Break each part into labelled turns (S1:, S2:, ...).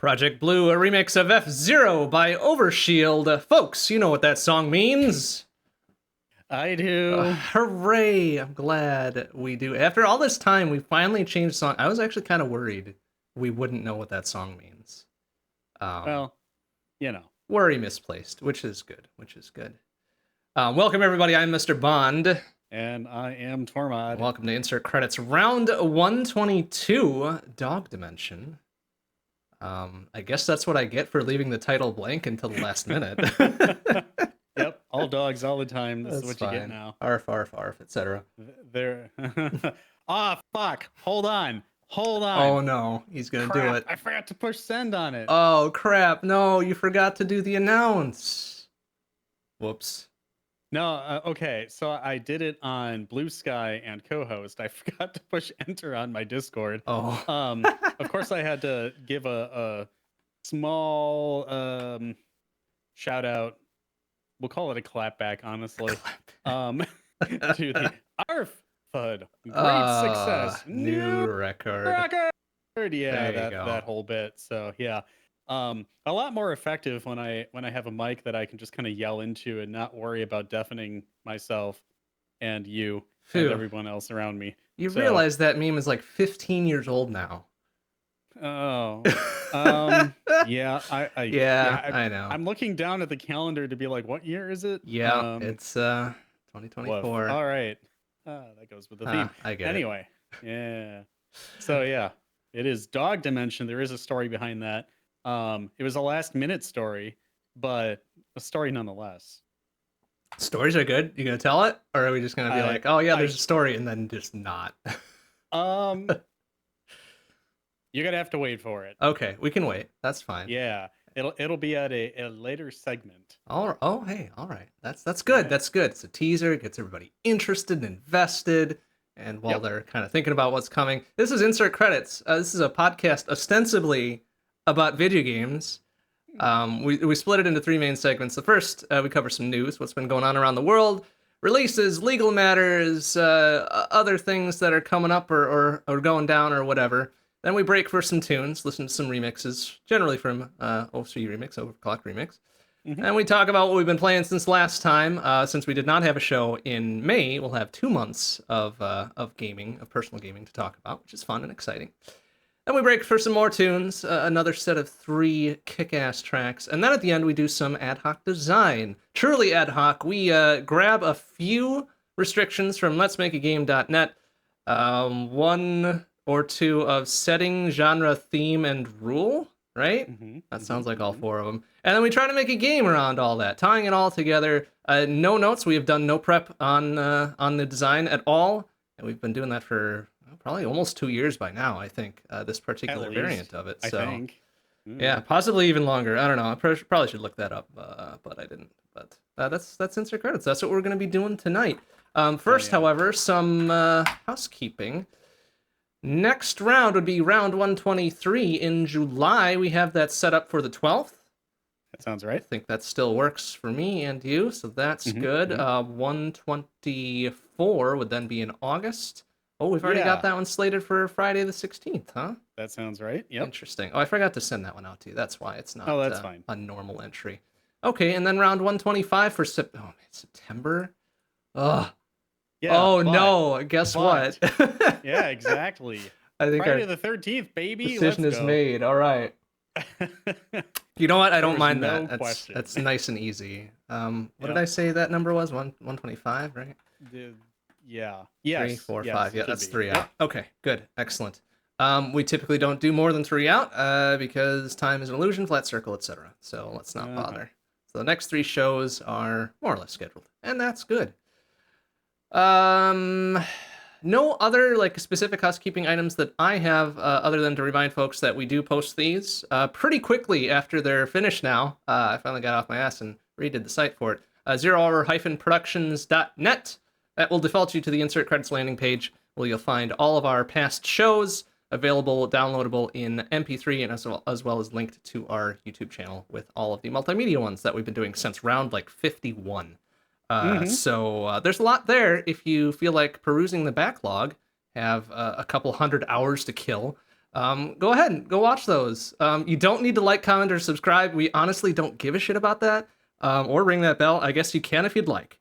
S1: Project Blue, a remix of F-Zero by Overshield. Folks, you know what that song means.
S2: I do.
S1: Hooray! I'm glad we do. After all this time, we finally changed song. I was actually kind of worried we wouldn't know what that song means.
S2: Well, you know.
S1: Worry misplaced, which is good. Welcome, everybody. I'm MrBond.
S2: And I am Tormod.
S1: Welcome to Insert Credits. Round 122, Dog Dimension. I guess that's what I get for leaving the title blank until the last minute.
S2: Yep, all dogs all the time. This is what you get now.
S1: Arf, arf, arf, etc.
S2: There. Fuck. Hold on.
S1: Oh no, he's gonna do it.
S2: I forgot to push send on it.
S1: Oh crap, no, you forgot to do the announce. Whoops.
S2: No, okay, so I did it on Blue Sky and co-host. I forgot to push enter on my Discord.
S1: Oh.
S2: Of course I had to give a small shout out. We'll call it a clap back, honestly. To the ARF FUD. Great success.
S1: New record.
S2: Yeah, that whole bit. So yeah. A lot more effective when I have a mic that I can just kind of yell into and not worry about deafening myself and you and everyone else around me.
S1: You realize that meme is like 15 years old now.
S2: Oh. Yeah, I know. I'm looking down at the calendar to be like, what year is it?
S1: Yeah, it's 2024.
S2: Woof. All right. That goes with the theme.
S1: I get
S2: it. Yeah. So yeah, it is Dog Dimension. There is a story behind that. It was a last minute story, but a story nonetheless.
S1: Stories are good. You gonna tell it, or are we just gonna be like, oh yeah, there's a story, and then just not?
S2: You're gonna have to wait for it.
S1: Okay, we can wait. That's fine.
S2: Yeah, it'll be at a later segment.
S1: Hey, all right. That's good. Yeah. That's good. It's a teaser. It gets everybody interested and invested. And while they're kind of thinking about what's coming, this is Insert Credits. This is a podcast ostensibly about video games. We split it into three main segments. The first, we cover some news, what's been going on around the world, releases, legal matters, other things that are coming up or going down or whatever. Then we break for some tunes, listen to some remixes, generally from OC Remix, Overclock Remix. Mm-hmm. And we talk about what we've been playing since last time. Since we did not have a show in May, we'll have 2 months of gaming, of personal gaming to talk about, which is fun and exciting. Then we break for some more tunes, another set of 3 kick-ass tracks. And then at the end, we do some ad hoc design. Truly ad hoc. We grab a few restrictions from letsmakeagame.net. 1 or 2 of setting, genre, theme, and rule, right? Mm-hmm. That sounds like all 4 of them. And then we try to make a game around all that, tying it all together. No notes. We have done no prep on the design at all. And we've been doing that for probably almost 2 years by now, I think, this particular variant of it. So, I think. Yeah, possibly even longer. I don't know. I probably should look that up, but I didn't. But that's Insert Credits. That's what we're going to be doing tonight. First, however, some housekeeping. Next round would be round 123 in July. We have that set up for the 12th.
S2: That sounds right.
S1: I think that still works for me and you, so that's good. 124 would then be in August. Oh, we've already got that one slated for Friday the 16th, huh?
S2: That sounds right. Yep.
S1: Interesting. Oh, I forgot to send that one out to you. That's why it's not
S2: that's fine.
S1: A normal entry. Okay, and then round 125 for September. Ugh. Yeah, no, guess what?
S2: Yeah, exactly.
S1: I think
S2: Friday the 13th, baby.
S1: Decision is made. All right. You know what? I don't mind that. That's nice and easy. What did I say that number was? 125, right?
S2: Yeah.
S1: 3, 4, 5. Yeah, that's 3 out. Okay, good. Excellent. We typically don't do more than 3 out because time is an illusion, flat circle, etc. So let's not bother. So the next 3 shows are more or less scheduled, and that's good. No other specific housekeeping items that I have other than to remind folks that we do post these pretty quickly after they're finished now. I finally got off my ass and redid the site for it. zerohour-productions.net. That will default you to the Insert Credits landing page where you'll find all of our past shows available, downloadable in MP3 and as well as linked to our YouTube channel with all of the multimedia ones that we've been doing since round 51. So there's a lot there if you feel like perusing the backlog, have a couple hundred hours to kill. Go ahead and go watch those. You don't need to like, comment, or subscribe. We honestly don't give a shit about that. Or ring that bell. I guess you can if you'd like.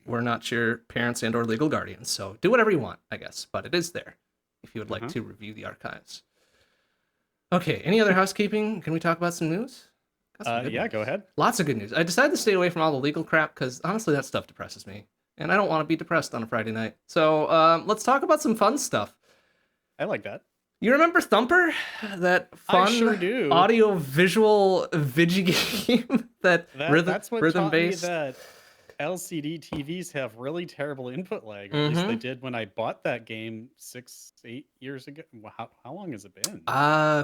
S1: We're not your parents and or legal guardians, so do whatever you want, I guess. But it is there if you would like to review the archives. Okay, any other housekeeping? Can we talk about some news?
S2: Yeah, go ahead.
S1: Lots of good news. I decided to stay away from all the legal crap because honestly, that stuff depresses me. And I don't want to be depressed on a Friday night. So let's talk about some fun stuff.
S2: I like that.
S1: You remember Thumper? That fun
S2: I sure do.
S1: audio-visual video game
S2: That's what
S1: rhythm-based?
S2: taught me that LCD TVs have really terrible input lag. Or at least they did when I bought that game 6-8 years ago. How long has it been?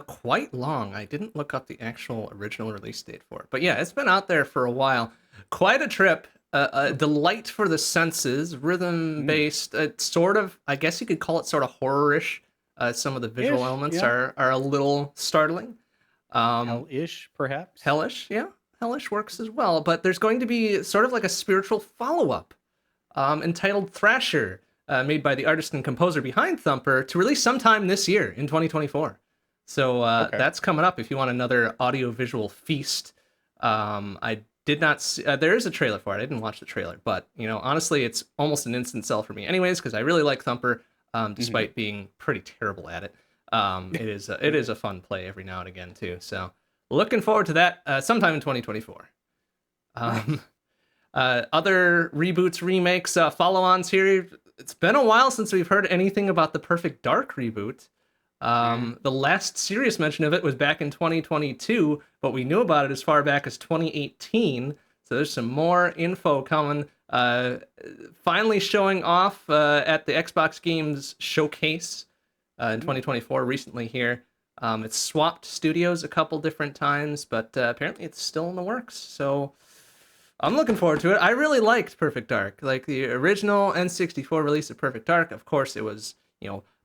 S1: Quite long. I didn't look up the actual original release date for it. But yeah, it's been out there for a while. Quite a trip. A delight for the senses, rhythm-based. Sort of, I guess you could call it sort of horror-ish. Some of the visual elements are a little startling.
S2: Hell-ish, perhaps?
S1: Hellish, yeah. Hellish works as well. But there's going to be sort of like a spiritual follow-up entitled Thrasher, made by the artist and composer behind Thumper, to release sometime this year in 2024. So that's coming up if you want another audio-visual feast. I did not see, there is a trailer for it. I didn't watch the trailer. But, honestly, it's almost an instant sell for me anyways, because I really like Thumper. Despite being pretty terrible at it. It is a fun play every now and again too. So looking forward to that sometime in 2024. Other reboots, remakes, follow-ons here. It's been a while since we've heard anything about the Perfect Dark reboot. The last serious mention of it was back in 2022, but we knew about it as far back as 2018. So there's some more info coming. Finally showing off at the Xbox Games Showcase in 2024 recently here. It's swapped studios a couple different times, but apparently it's still in the works. So I'm looking forward to it. I really liked Perfect Dark. Like the original N64 release of Perfect Dark, of course it was,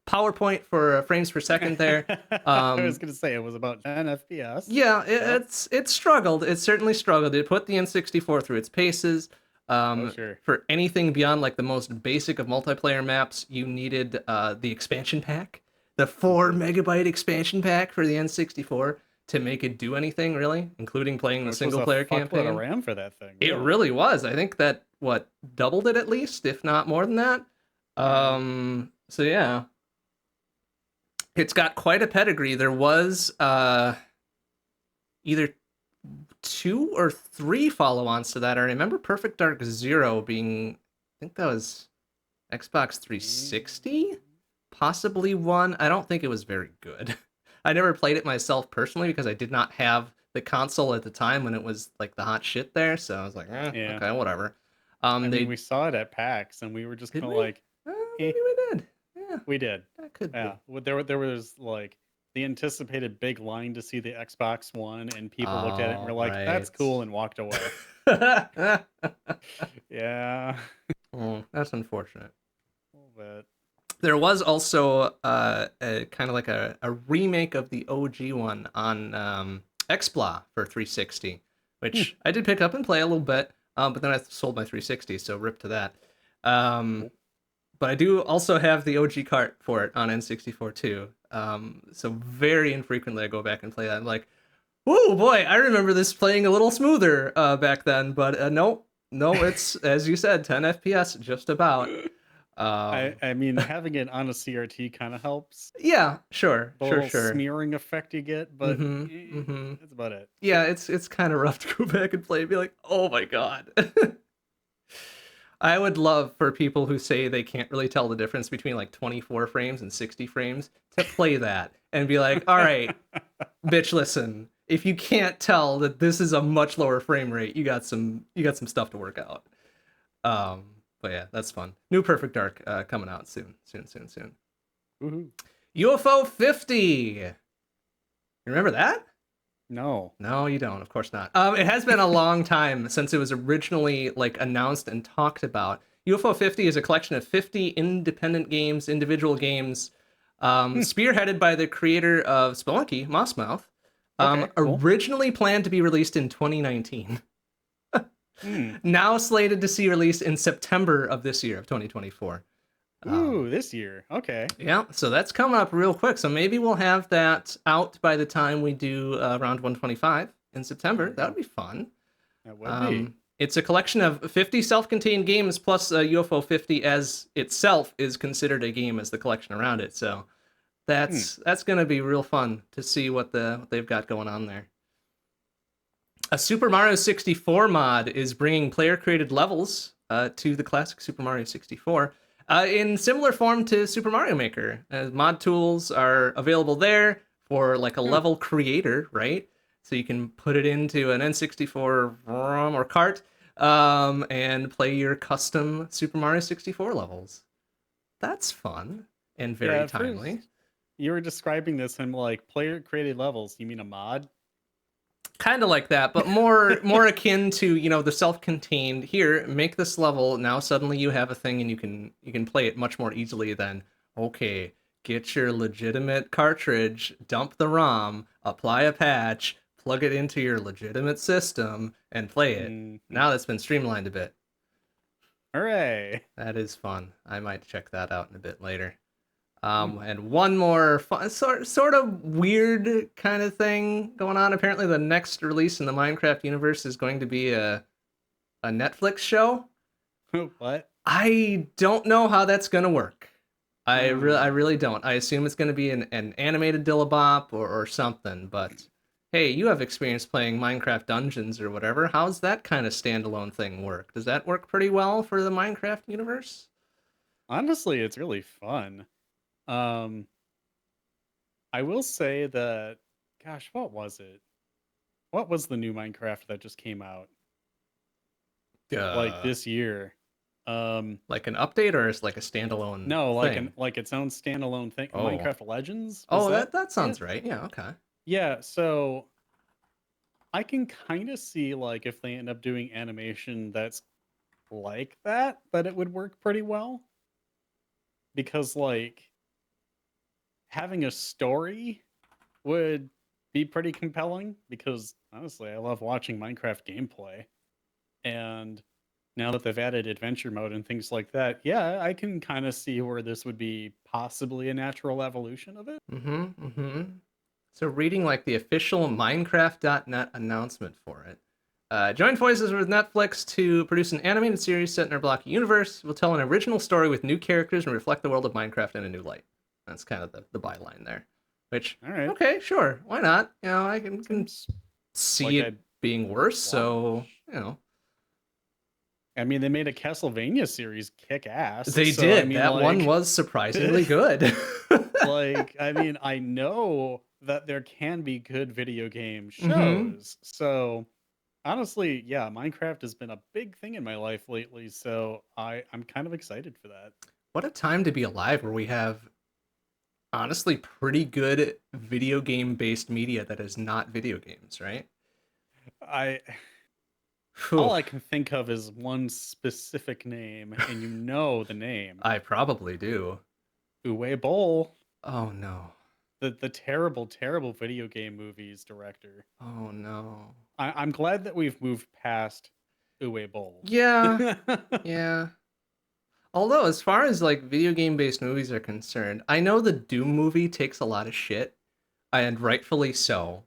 S1: PowerPoint for frames per second there.
S2: I was going to say it was about 10 FPS.
S1: Yeah, it struggled. It certainly struggled. It put the N64 through its paces.
S2: Sure.
S1: For anything beyond like the most basic of multiplayer maps, you needed the expansion pack, the 4 megabyte expansion pack for the N64 to make it do anything really, including playing the single player campaign.
S2: Of RAM for that thing.
S1: It really was. I think that doubled it at least, if not more than that. So yeah, it's got quite a pedigree. There was either 2 or 3 follow-ons to that. I remember Perfect Dark Zero being, I think that was Xbox 360, possibly 1. I don't think it was very good. I never played it myself personally because I did not have the console at the time when it was like the hot shit there. So I was like, okay, whatever.
S2: We saw it at PAX and we were just kind of like,
S1: maybe we did. Yeah,
S2: we did.
S1: That could be.
S2: There was like the anticipated big line to see the Xbox One, and people looked at it and were like, that's cool, and walked away. Yeah.
S1: Oh, that's unfortunate.
S2: A little bit.
S1: There was also a kind of like a remake of the OG one on XBLA for 360, which I did pick up and play a little bit, but then I sold my 360, so rip to that. But I do also have the OG cart for it on N64 too. So very infrequently I go back and play that. I'm like, whoa, boy, I remember this playing a little smoother back then. But no, it's, as you said, 10 FPS, just about.
S2: I mean, having it on a CRT kind of helps.
S1: Yeah, sure.
S2: Smearing effect you get, but that's about it.
S1: Yeah, it's kind of rough to go back and play and be like, oh my god. I would love for people who say they can't really tell the difference between like 24 frames and 60 frames to play that and be like, all right, bitch, listen, if you can't tell that this is a much lower frame rate, you got some stuff to work out. But yeah, that's fun. New Perfect Dark coming out soon.
S2: Woohoo.
S1: UFO 50. You remember that?
S2: No,
S1: you don't. Of course not. It has been a long time since it was originally like announced and talked about. UFO 50 is a collection of 50 independent games, individual games, spearheaded by the creator of Spelunky, Mossmouth.
S2: Cool.
S1: Originally planned to be released in 2019. Now slated to see release in September of this year, of 2024.
S2: Ooh, this year. Okay.
S1: Yeah, so that's coming up real quick. So maybe we'll have that out by the time we do round 125 in September. That would be fun.
S2: That would be.
S1: It's a collection of 50 self-contained games plus UFO 50 as itself is considered a game as the collection around it. So that's going to be real fun to see what they've got going on there. A Super Mario 64 mod is bringing player-created levels to the classic Super Mario 64 in similar form to Super Mario Maker. Mod tools are available there for like a level creator, right? So you can put it into an N64 ROM or cart and play your custom Super Mario 64 levels. That's fun and very timely.
S2: You were describing this in like player-created levels. You mean a mod?
S1: Kind of like that, but more akin to, you know, the self-contained, here, make this level, now suddenly you have a thing and you can play it much more easily than, okay, get your legitimate cartridge, dump the ROM, apply a patch, plug it into your legitimate system, and play it. Now that's been streamlined a bit.
S2: Hooray!
S1: That is fun. I might check that out in a bit later. And one more fun, sort of weird kind of thing going on. Apparently, the next release in the Minecraft universe is going to be a Netflix show.
S2: What?
S1: I don't know how that's gonna work. I really don't. I assume it's gonna be an animated Dillabop or something. But hey, you have experience playing Minecraft Dungeons or whatever. How's that kind of standalone thing work? Does that work pretty well for the Minecraft universe?
S2: Honestly, it's really fun. I will say that, gosh, what was it? What was the new Minecraft that just came out? Like this year.
S1: Like an update or is like a standalone
S2: No,
S1: thing?
S2: like its own standalone thing.
S1: Oh.
S2: Minecraft Legends?
S1: Oh, that sounds right. Yeah, okay.
S2: Yeah, so I can kind of see like if they end up doing animation that's like that it would work pretty well. Because like having a story would be pretty compelling because honestly, I love watching Minecraft gameplay. And now that they've added adventure mode and things like that, yeah, I can kind of see where this would be possibly a natural evolution of it.
S1: So reading like the official Minecraft.net announcement for it. Join forces with Netflix to produce an animated series set in our blocky universe. We'll tell an original story with new characters and reflect the world of Minecraft in a new light. That's kind of the byline there. Which,
S2: all right,
S1: okay, sure, why not? You know, I can see like it being worse. So you know,
S2: I mean, they made a Castlevania series kick ass.
S1: They did. I mean, that one was surprisingly good.
S2: Like, I mean, I know that there can be good video game shows. So honestly, yeah, Minecraft has been a big thing in my life lately. So I'm kind of excited for that.
S1: What a time to be alive where we have honestly pretty good video game based media that is not video games, right?
S2: All I can think of is one specific name, and you know the name.
S1: I probably do.
S2: Uwe Boll.
S1: Oh no.
S2: The terrible, terrible video game movies director.
S1: Oh no.
S2: I'm glad that we've moved past Uwe Boll.
S1: Yeah. Yeah. Although, as far as like video game based movies are concerned, I know the Doom movie takes a lot of shit, and rightfully so,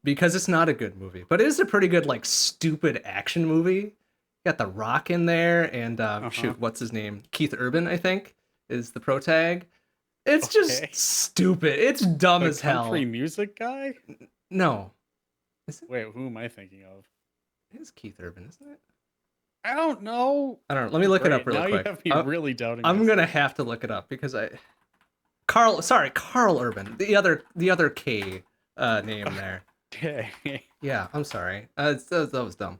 S1: because it's not a good movie. But it is a pretty good like stupid action movie. Got The Rock in there, and shoot, what's his name? Keith Urban, I think, is the protag. It's just stupid. It's dumb as hell.
S2: Country music guy?
S1: No.
S2: Wait, who am I thinking of?
S1: It is Keith Urban, isn't it?
S2: I don't know.
S1: Let me look it up real quick.
S2: Now you have me really doubting.
S1: I'm gonna have to look it up because Carl Urban, the other K name there.
S2: Okay.
S1: Yeah, I'm sorry. That was dumb.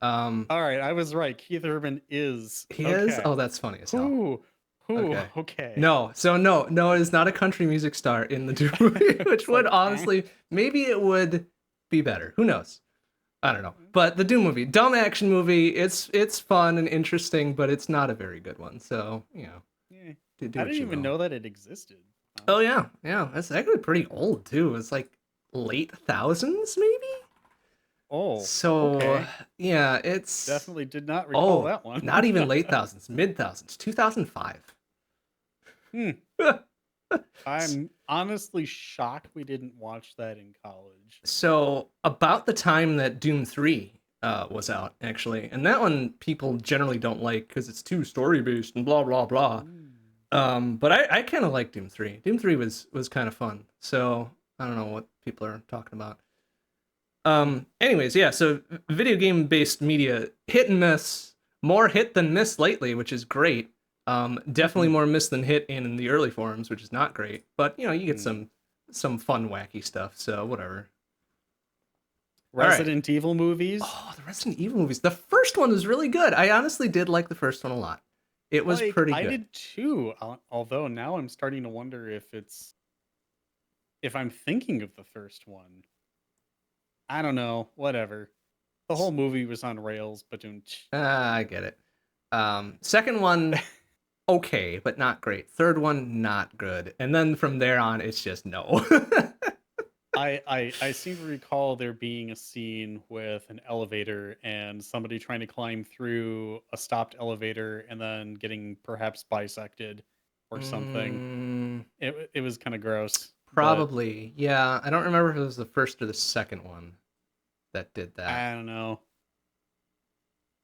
S2: All right, I was right. Keith Urban is.
S1: He is. Oh, that's funny as hell.
S2: Okay.
S1: No, it is not a country music star in the Doom movie, which would honestly, maybe it would be better. Who knows? I don't know. But the Doom movie, dumb action movie, it's fun and interesting, but it's not a very good one. So, you know.
S2: Yeah. I didn't even know that it existed.
S1: Oh, yeah. Yeah. That's actually pretty old, too. It's like late thousands, maybe?
S2: Oh.
S1: So, yeah, it's...
S2: Definitely did not recall that one.
S1: Not even late thousands, mid thousands. 2005
S2: Hmm. I'm honestly shocked we didn't watch that in college.
S1: So about the time that Doom 3 was out, actually, and that one people generally don't like because it's too story based and blah blah blah.
S2: Ooh.
S1: But I kind of like Doom 3. Doom 3 was kind of fun. So I don't know what people are talking about. Anyways, yeah, so video game based media, hit and miss, more hit than miss lately, which is great. Definitely more miss than hit in the early forums, which is not great. But you know, you get some fun wacky stuff, so whatever. All right.
S2: Resident Evil movies.
S1: Oh, the Resident Evil movies. The first one was really good. I honestly did like the first one a lot. It was
S2: Like,
S1: pretty
S2: I
S1: good.
S2: did too. Although now I'm starting to wonder if I'm thinking of the first one. I don't know. Whatever. The whole movie was on rails, but
S1: I get it. Second one, okay, but not great. Third one, not good. And then from there on, it's just no.
S2: I seem to recall there being a scene with an elevator and somebody trying to climb through a stopped elevator and then getting perhaps bisected or something.
S1: Mm,
S2: It was kind of gross, but
S1: probably. Yeah, I don't remember if it was the first or the second one that did that.
S2: I don't know.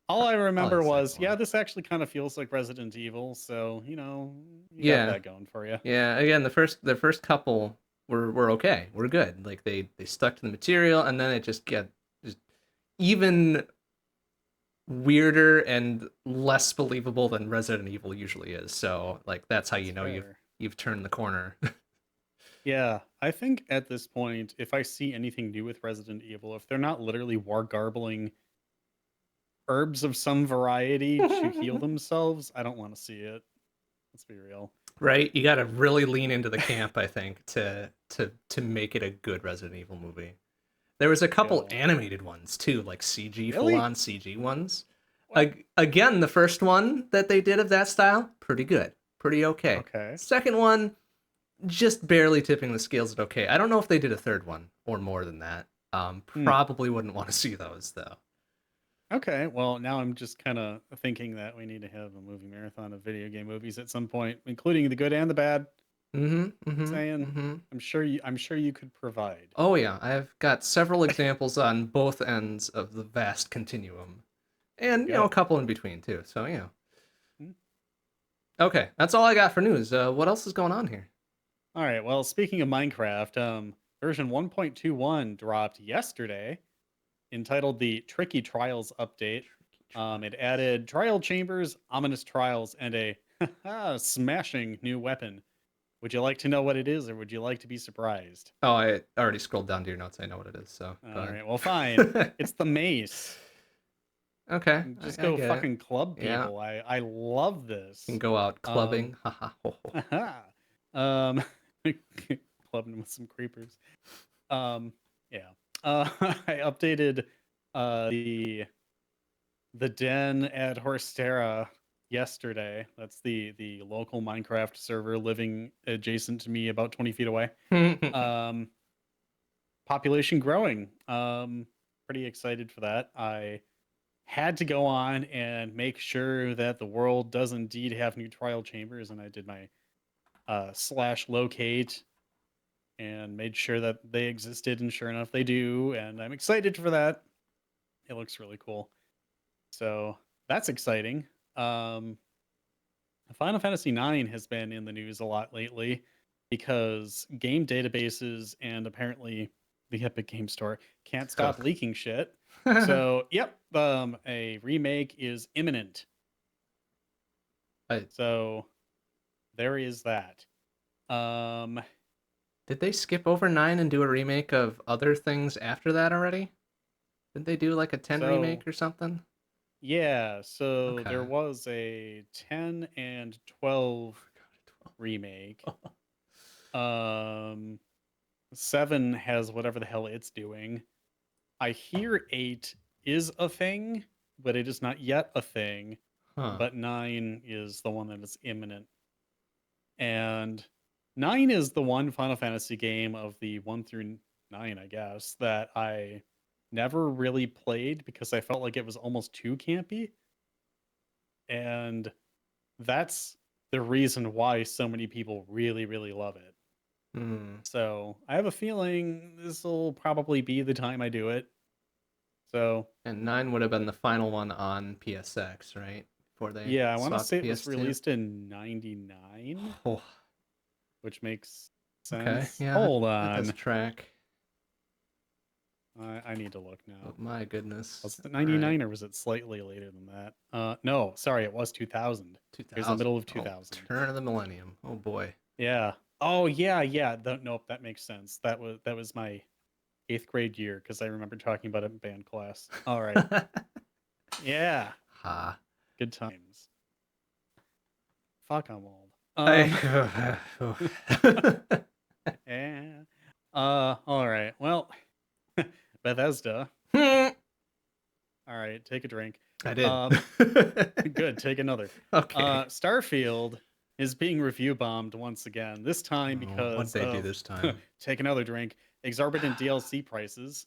S2: All I
S1: Probably
S2: remember
S1: the second
S2: was, yeah,
S1: one.
S2: this actually kind of feels like Resident Evil, so you got
S1: Yeah.
S2: that going for you.
S1: Yeah, again, the first couple were okay. We're good. Like they stuck to the material and then it just get just even weirder and less believable than Resident Evil usually is. So, like that's how
S2: That's
S1: you know you've
S2: fair.
S1: you've turned the corner.
S2: Yeah, I think at this point, if I see anything new with Resident Evil, if they're not literally war garbling herbs of some variety to heal themselves, I don't want to see it. Let's be real.
S1: Right? You got to really lean into the camp, I think, to make it a good Resident Evil movie. There was a couple
S2: Yeah.
S1: animated ones too, like CG, full
S2: Really?
S1: on CG ones.
S2: What?
S1: Again, the first one that they did of that style, pretty good, pretty okay.
S2: Okay.
S1: Second one, just barely tipping the scales at okay. I don't know if they did a third one or more than that.
S2: Hmm.
S1: Probably wouldn't want to see those though.
S2: Okay. Well, now I'm just kind of thinking that we need to have a movie marathon of video game movies at some point, including the good and the bad.
S1: Mm-hmm. Mm-hmm.
S2: Saying,
S1: Mm-hmm.
S2: I'm sure you could provide.
S1: Oh yeah, I've got several examples on both ends of the vast continuum, and a
S2: Go.
S1: couple in between too. So yeah.
S2: Hmm.
S1: Okay, that's all I got for news. What else is going on here?
S2: All right. Well, speaking of Minecraft, version 1.21 dropped yesterday, entitled the Tricky Trials update. It added trial chambers, ominous trials, and a smashing new weapon. Would you like to know what it is, or would you like to be surprised?
S1: Oh, I already scrolled down to your notes. I know what it is. So go
S2: All
S1: ahead.
S2: right. Well, fine. It's the mace.
S1: Okay,
S2: Just
S1: I
S2: go
S1: get it.
S2: fucking club
S1: Yeah,
S2: people. I love
S1: you can
S2: this.
S1: go out
S2: Um,
S1: clubbing. Haha. Ho, ho.
S2: um, clubbing with some creepers. Yeah. I updated the den at Horstera yesterday. That's the local Minecraft server living adjacent to me, about 20 feet away. Um, Population growing. Pretty excited for that. I had to go on and make sure that the world does indeed have new trial chambers, and I did my slash locate and made sure that they existed, and sure enough they do, and I'm excited for that. It looks really cool, so that's exciting. um Final Fantasy IX has been in the news a lot lately because game databases and apparently the Epic Game Store can't stop
S1: Ugh.
S2: leaking shit. So yep, a remake is imminent,
S1: I,
S2: so there is that. um
S1: did they skip over 9 and do a remake of other things after that already? Did they do like a 10
S2: so
S1: remake or something?
S2: yeah, so
S1: Okay.
S2: there was a 10 and 12 remake. um 7 has whatever the hell it's doing. I hear 8 is a thing, but it is not yet a thing.
S1: Huh.
S2: But 9 is the one that is imminent. And 9 is the one Final Fantasy game of the 1 through 9, I guess, that I never really played because I felt like it was almost too campy. And that's the reason why so many people really, really love it.
S1: Hmm.
S2: So I have a feeling this will probably be the time I do it. So
S1: And 9 would have been the final one on PSX, right? Before they
S2: yeah, I want to
S1: swapped to
S2: say it was
S1: PS2.
S2: released in '99,
S1: Oh,
S2: which makes
S1: okay.
S2: sense.
S1: Yeah,
S2: Hold
S1: that does
S2: on,
S1: track.
S2: I need to look now.
S1: But my goodness.
S2: Was it
S1: All right.
S2: 99 or was it slightly later than that? No, sorry, it was 2000. It was the
S1: 2000.
S2: middle of
S1: Oh,
S2: 2000.
S1: turn of the millennium. Oh boy.
S2: Yeah. Oh yeah. Nope, that makes sense. That was my 8th grade year because I remember talking about it in band class. All right. Yeah.
S1: Ha.
S2: Good times. Fuck, I'm old.
S1: I,
S2: Yeah. All right. Well, Bethesda.
S1: I
S2: All right, take a drink.
S1: did.
S2: Um, good. Take another.
S1: Okay.
S2: Starfield is being review bombed once again. This time
S1: Oh, what'd
S2: because
S1: they do
S2: of
S1: this time?
S2: take another drink, exorbitant DLC prices,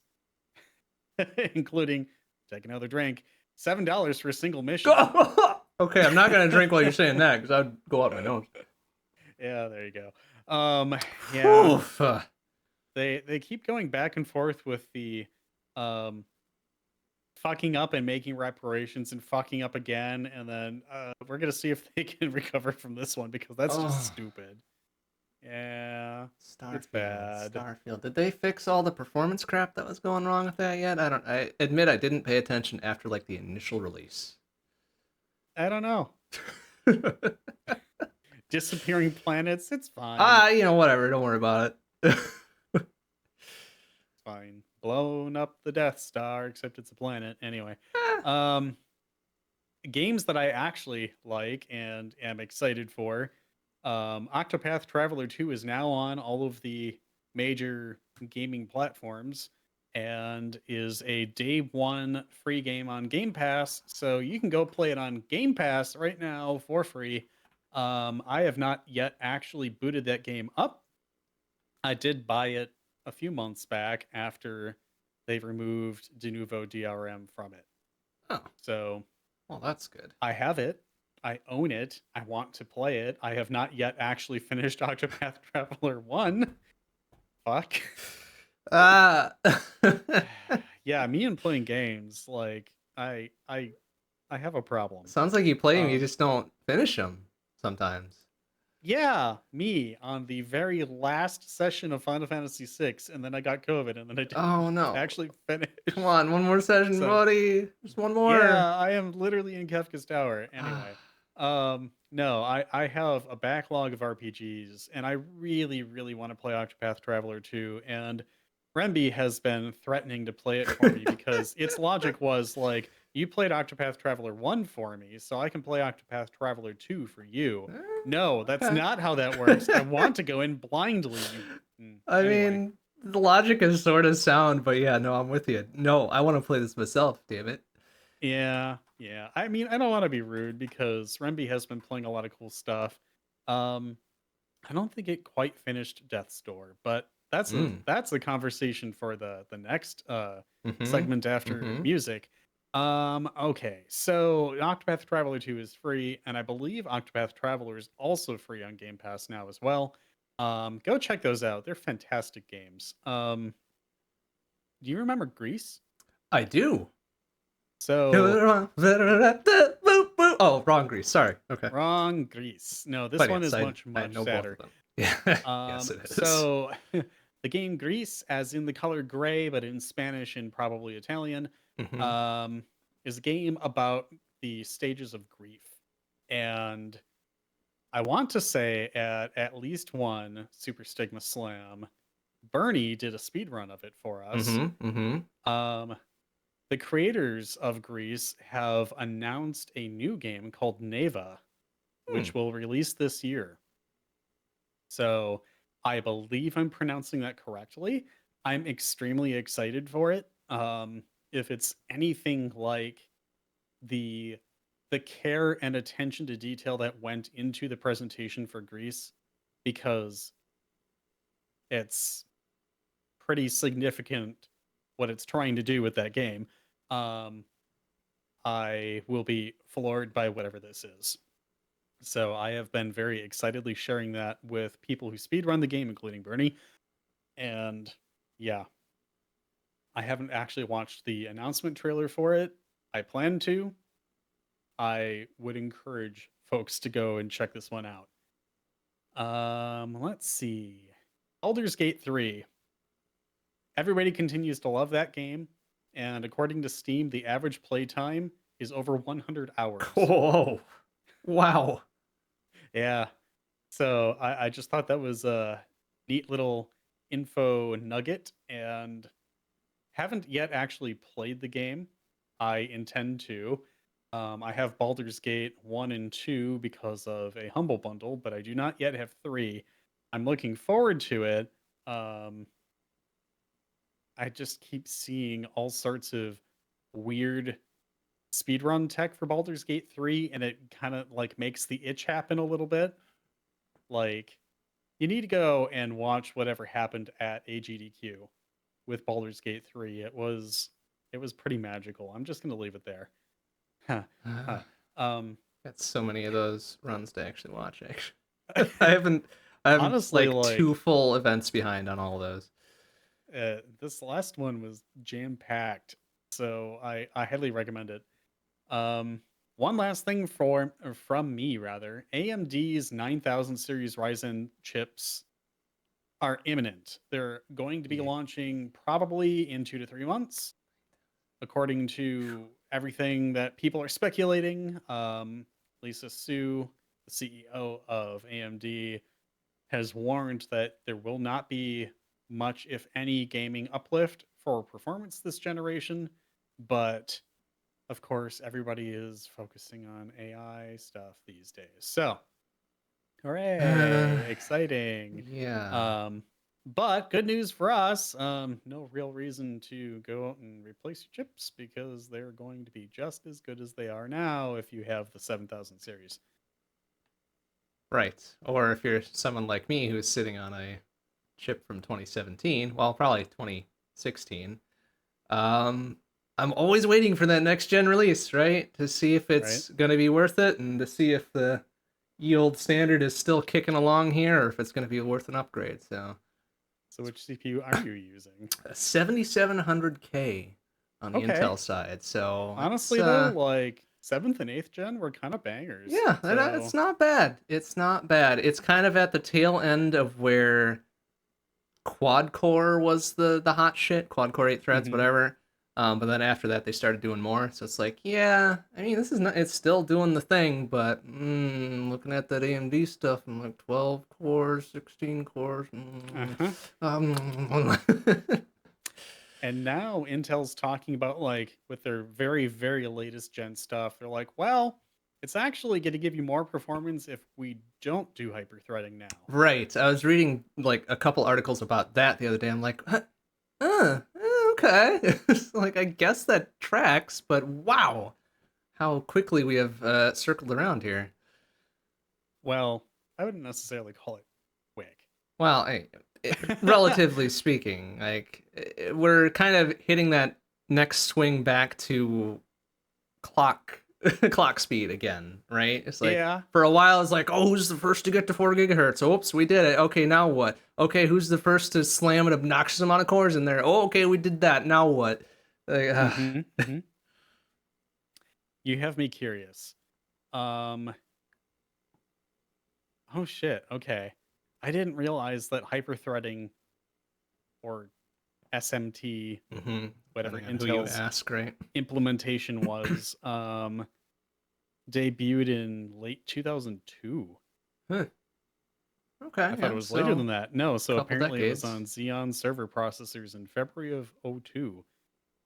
S2: including take another drink, $7 for a single mission.
S1: Okay, I'm not gonna drink while you're saying that because I'd go out my nose.
S2: Yeah, there you go. Yeah,
S1: Oof.
S2: they keep going back and forth with the um fucking up and making reparations and fucking up again, and then we're gonna see if they can recover from this one because that's just
S1: Oh,
S2: stupid. Yeah, it's
S1: Starfield.
S2: bad.
S1: Starfield. Did they fix all the performance crap that was going wrong with that yet? I don't. I admit I didn't pay attention after like the initial release.
S2: I don't know. Disappearing planets, it's fine.
S1: Whatever. Don't worry about it.
S2: It's fine. Blown up the Death Star, except it's a planet. Anyway. Um games that I actually like and am excited for. Octopath Traveler 2 is now on all of the major gaming platforms and is a day one free game on Game Pass. So you can go play it on Game Pass right now for free. I have not yet actually booted that game up. I did buy it a few months back after they removed De Novo DRM from it.
S1: Oh,
S2: So
S1: well, that's good.
S2: I have it. I own it. I want to play it. I have not yet actually finished Octopath Traveler 1. Fuck.
S1: Uh,
S2: Yeah, me and playing games, like I have a problem.
S1: sounds like you play them, you
S2: Um
S1: just don't finish them sometimes.
S2: yeah, me on the very last session of Final Fantasy VI, and then I got COVID, and then I
S1: Oh
S2: didn't
S1: no.
S2: actually finish.
S1: Come on, one more session,
S2: So
S1: buddy. Just one more.
S2: yeah, I am literally in Kefka's Tower. Anyway, no, I have a backlog of RPGs, and I really, really want to play Octopath Traveler 2. And Remby has been threatening to play it for me because its logic was like, you played Octopath Traveler 1 for me, so I can play Octopath Traveler 2 for you. No, that's
S1: Okay.
S2: not how that works. I want to go in blindly.
S1: I
S2: Anyway.
S1: mean, the logic is sort of sound, but yeah, no, I'm with you. No, I want to play this myself, damn it.
S2: Yeah. I mean, I don't want to be rude because Remby has been playing a lot of cool stuff. Um, I don't think it quite finished Death's Door, but
S1: Mm.
S2: that's a conversation for the next
S1: Mm-hmm.
S2: segment after
S1: Mm-hmm.
S2: music. Okay, so Octopath Traveler 2 is free, and I believe Octopath Traveler is also free on Game Pass now as well. Go check those out. They're fantastic games. Do you remember Greece?
S1: I do.
S2: So
S1: Oh, wrong Grease. Sorry. Okay.
S2: wrong, Greece. No, this
S1: But
S2: one
S1: yes,
S2: is
S1: I
S2: much,
S1: I
S2: much
S1: know both of
S2: sadder.
S1: them. Yeah. Yes, it is.
S2: So the game Greece, as in the color gray, but in Spanish and probably Italian,
S1: Mm-hmm.
S2: um, is a game about the stages of grief. And I want to say at least one Super Stigma Slam, Bernie did a speed run of it for us.
S1: Mm-hmm. Mm-hmm.
S2: Um, the creators of Greece have announced a new game called Neva,
S1: Hmm.
S2: which will release this year. So I believe I'm pronouncing that correctly. I'm extremely excited for it. If it's anything like the the care and attention to detail that went into the presentation for Greece, because it's pretty significant what it's trying to do with that game. Um, I will be floored by whatever this is. So I have been very excitedly sharing that with people who speedrun the game, including Bernie. And yeah, I haven't actually watched the announcement trailer for it. I plan to. I would encourage folks to go and check this one out. Let's see. Baldur's Gate 3. Everybody continues to love that game, and according to Steam, the average play time is over 100 hours.
S1: Whoa. Wow.
S2: Yeah. So I just thought that was a neat little info nugget, and haven't yet actually played the game. I intend to. I have Baldur's Gate 1 and 2 because of a Humble Bundle, but I do not yet have 3. I'm looking forward to it. Um, I just keep seeing all sorts of weird speedrun tech for Baldur's Gate 3, and it kind of like makes the itch happen a little bit. Like, you need to go and watch whatever happened at AGDQ with Baldur's Gate 3. It was pretty magical. I'm just gonna leave it there. Huh. Huh. Um,
S1: Got so many of those runs to actually watch. Actually, I'm
S2: honestly,
S1: like
S2: like
S1: 2 full events behind on all of those.
S2: this last one was jam packed, so I highly recommend it. Um, one last thing from me rather, AMD's 9000 series Ryzen chips are imminent. They're going to be
S1: Yeah.
S2: launching probably in 2 to 3 months, according to everything that people are speculating. Lisa Su, the CEO of AMD, has warned that there will not be much, if any, gaming uplift for performance this generation. But of course, everybody is focusing on AI stuff these days. So,
S1: Uh,
S2: hooray, exciting.
S1: yeah.
S2: Um, but good news for us, no real reason to go out and replace your chips because they're going to be just as good as they are now if you have the 7000 series.
S1: Right. Or if you're someone like me who's sitting on a chip from 2017, well, probably 2016, um, I'm always waiting for that next gen release, right? To see if
S2: Right?
S1: it's going to be worth it and to see if the ye old standard is still kicking along here or if it's going to be worth an upgrade. So,
S2: So which CPU are you using?
S1: 7700K on the
S2: Okay.
S1: Intel side. So, it's
S2: Honestly though, like 7th and 8th gen were kind of bangers.
S1: yeah, it's
S2: So,
S1: not bad. It's not bad. It's kind of at the tail end of where quad core was the hot shit, quad core 8 threads,
S2: mhm.
S1: whatever. But then after that, they started doing more. So it's like, yeah, I mean, this is not, it's still doing the thing, but looking at that AMD stuff, I'm like 12 cores, 16 cores.
S2: Uh-huh.
S1: Um,
S2: And now Intel's talking about like with their very, very latest gen stuff, they're like, well, it's actually going to give you more performance if we don't do hyper-threading now.
S1: right. I was reading like a couple articles about that the other day. I'm like, okay. It's like, I guess that tracks, but wow, how quickly we have circled around here.
S2: Well, I wouldn't necessarily call it quick.
S1: Well, relatively speaking, like we're kind of hitting that next swing back to clock clock speed again, right? It's like
S2: Yeah.
S1: for a while it's like, oh, who's the first to get to 4 GHz? Oops, we did it. Okay, now what? Okay, who's the first to slam an obnoxious amount of cores in there? Oh, okay, we did that. Now what? Like,
S2: Mm-hmm. You have me curious. Um, oh shit. Okay. I didn't realize that hyper-threading or SMT, whatever
S1: depending on who you
S2: Intel's
S1: ask, right?
S2: implementation was, debuted in late 2002.
S1: Huh. Okay,
S2: I thought it
S1: yeah,
S2: was later
S1: so
S2: than that. No, so
S1: couple
S2: apparently it was
S1: decades.
S2: on Xeon server processors in February of '02,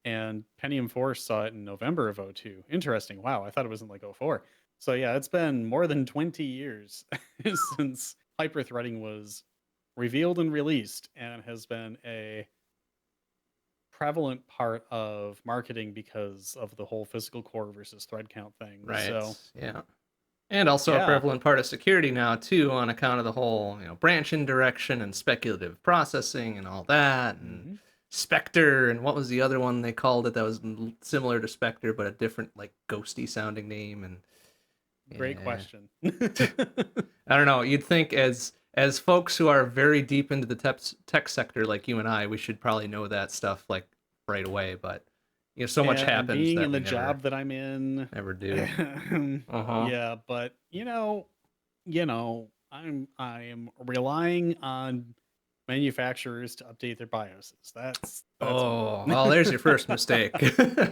S2: and Pentium 4 saw it in November of '02. Interesting. Wow, I thought it was in like '04. So yeah, it's been more than 20 years since hyperthreading was revealed and released, and has been a prevalent part of marketing because of the whole physical core versus thread count thing.
S1: Right.
S2: So
S1: Yeah. And also a
S2: yeah.
S1: prevalent part of security now too, on account of the whole, branch indirection and speculative processing and all that, and
S2: Mhm.
S1: Spectre, and what was the other one they called it that was similar to Spectre but a different, like, ghosty sounding name, and
S2: Great
S1: Yeah.
S2: question.
S1: I don't know. You'd think as folks who are very deep into the tech sector like you and I, we should probably know that stuff like right away. But so much
S2: And
S1: happens
S2: being
S1: that
S2: in
S1: we
S2: the job that I'm
S1: never do.
S2: yeah, but I am relying on manufacturers to update their BIOSes. That's
S1: Oh, well, there's your first mistake.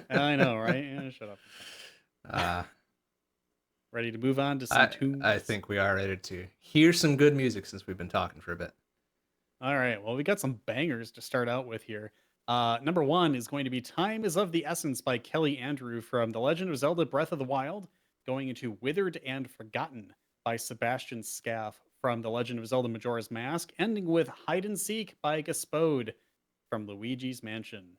S2: I know, right? Yeah, shut up. Ready to move on to some tunes?
S1: I think we are ready to hear some good music since we've been talking for a bit.
S2: All right. Well, we got some bangers to start out with here. Number one is going to be Time is of the Essence by Kelly Andrew from The Legend of Zelda Breath of the Wild, going into Withered and Forgotten by Sebastian Scaff from The Legend of Zelda Majora's Mask, ending with Hide and Seek by Gaspode from Luigi's Mansion.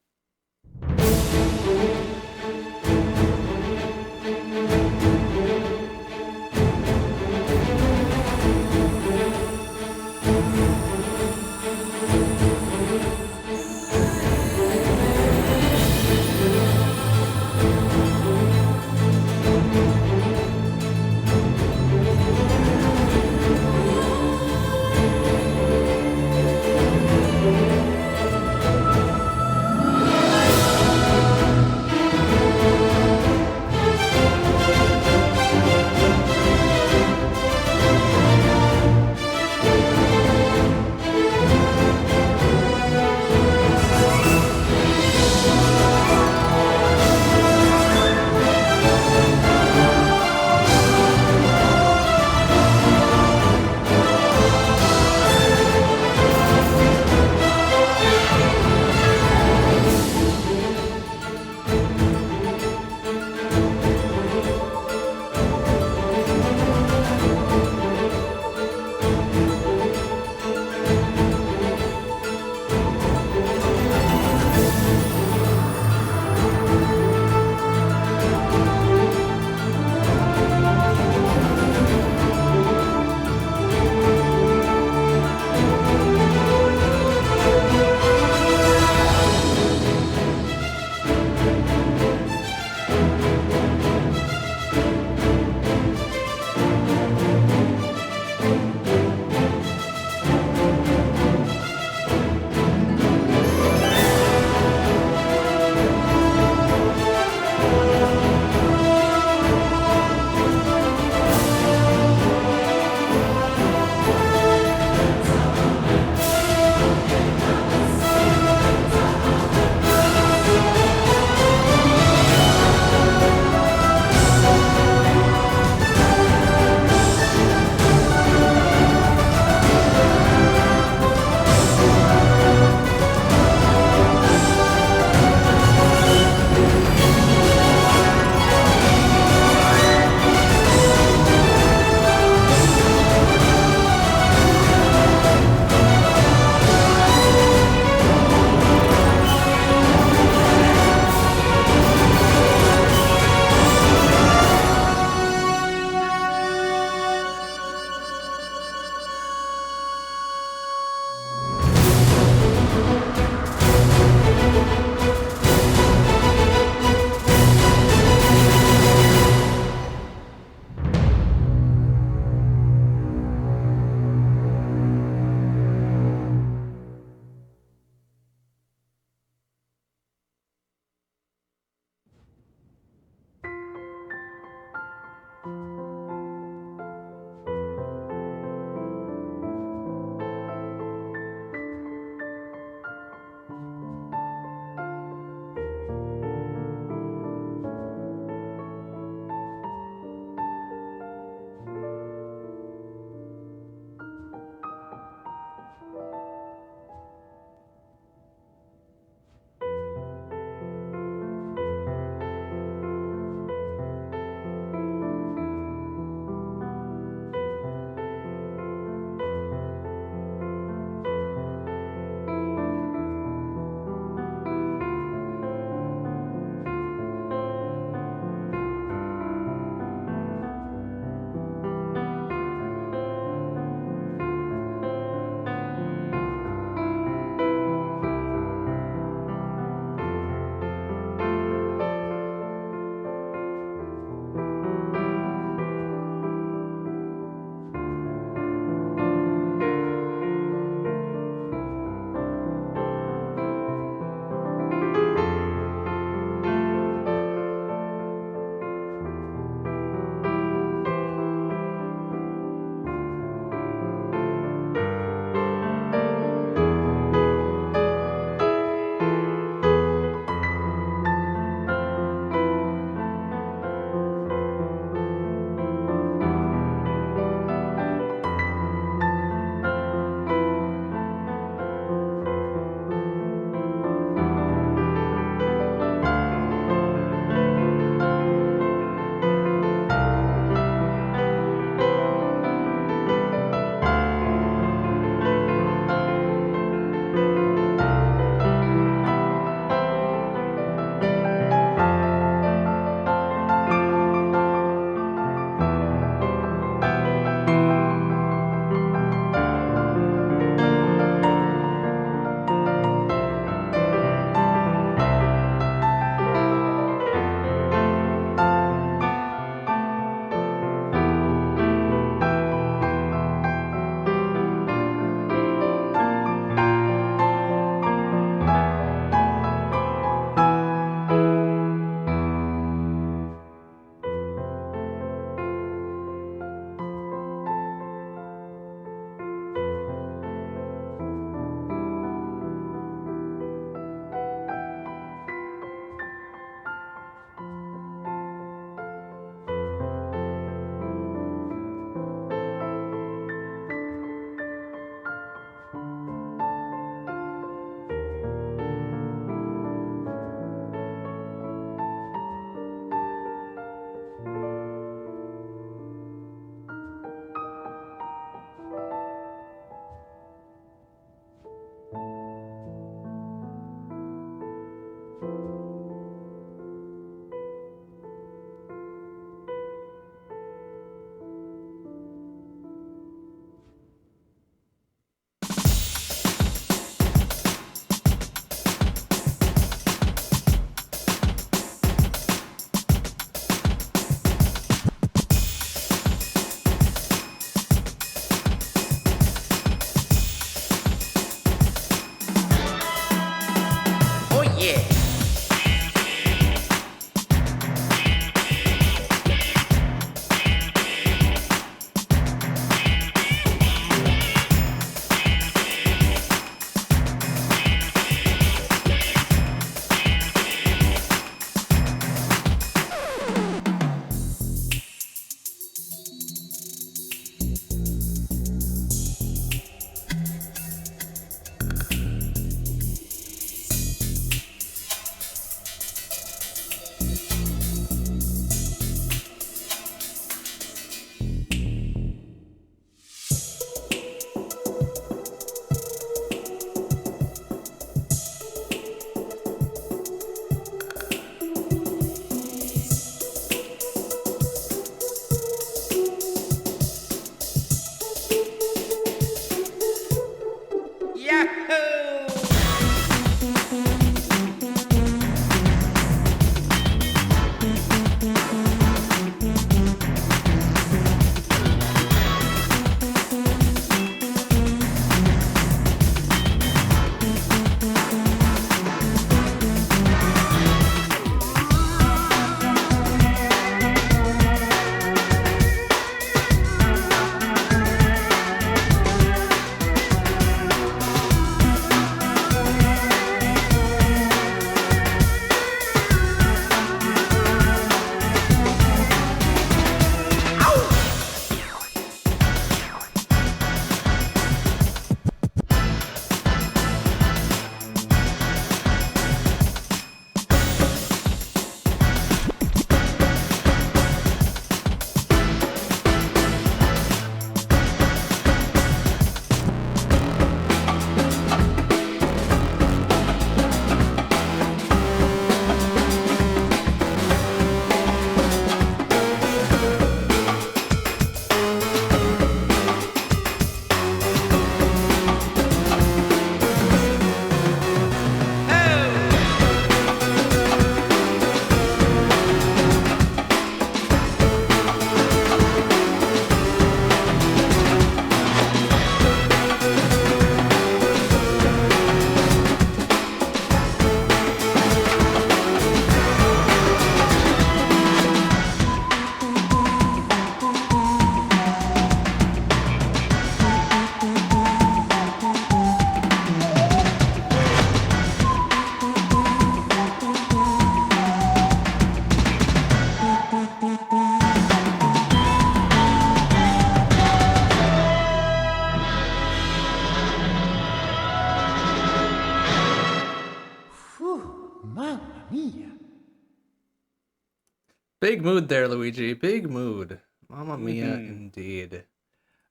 S1: Big mood there, Luigi. Big mood. Mamma mia,
S2: Hmm.
S1: indeed.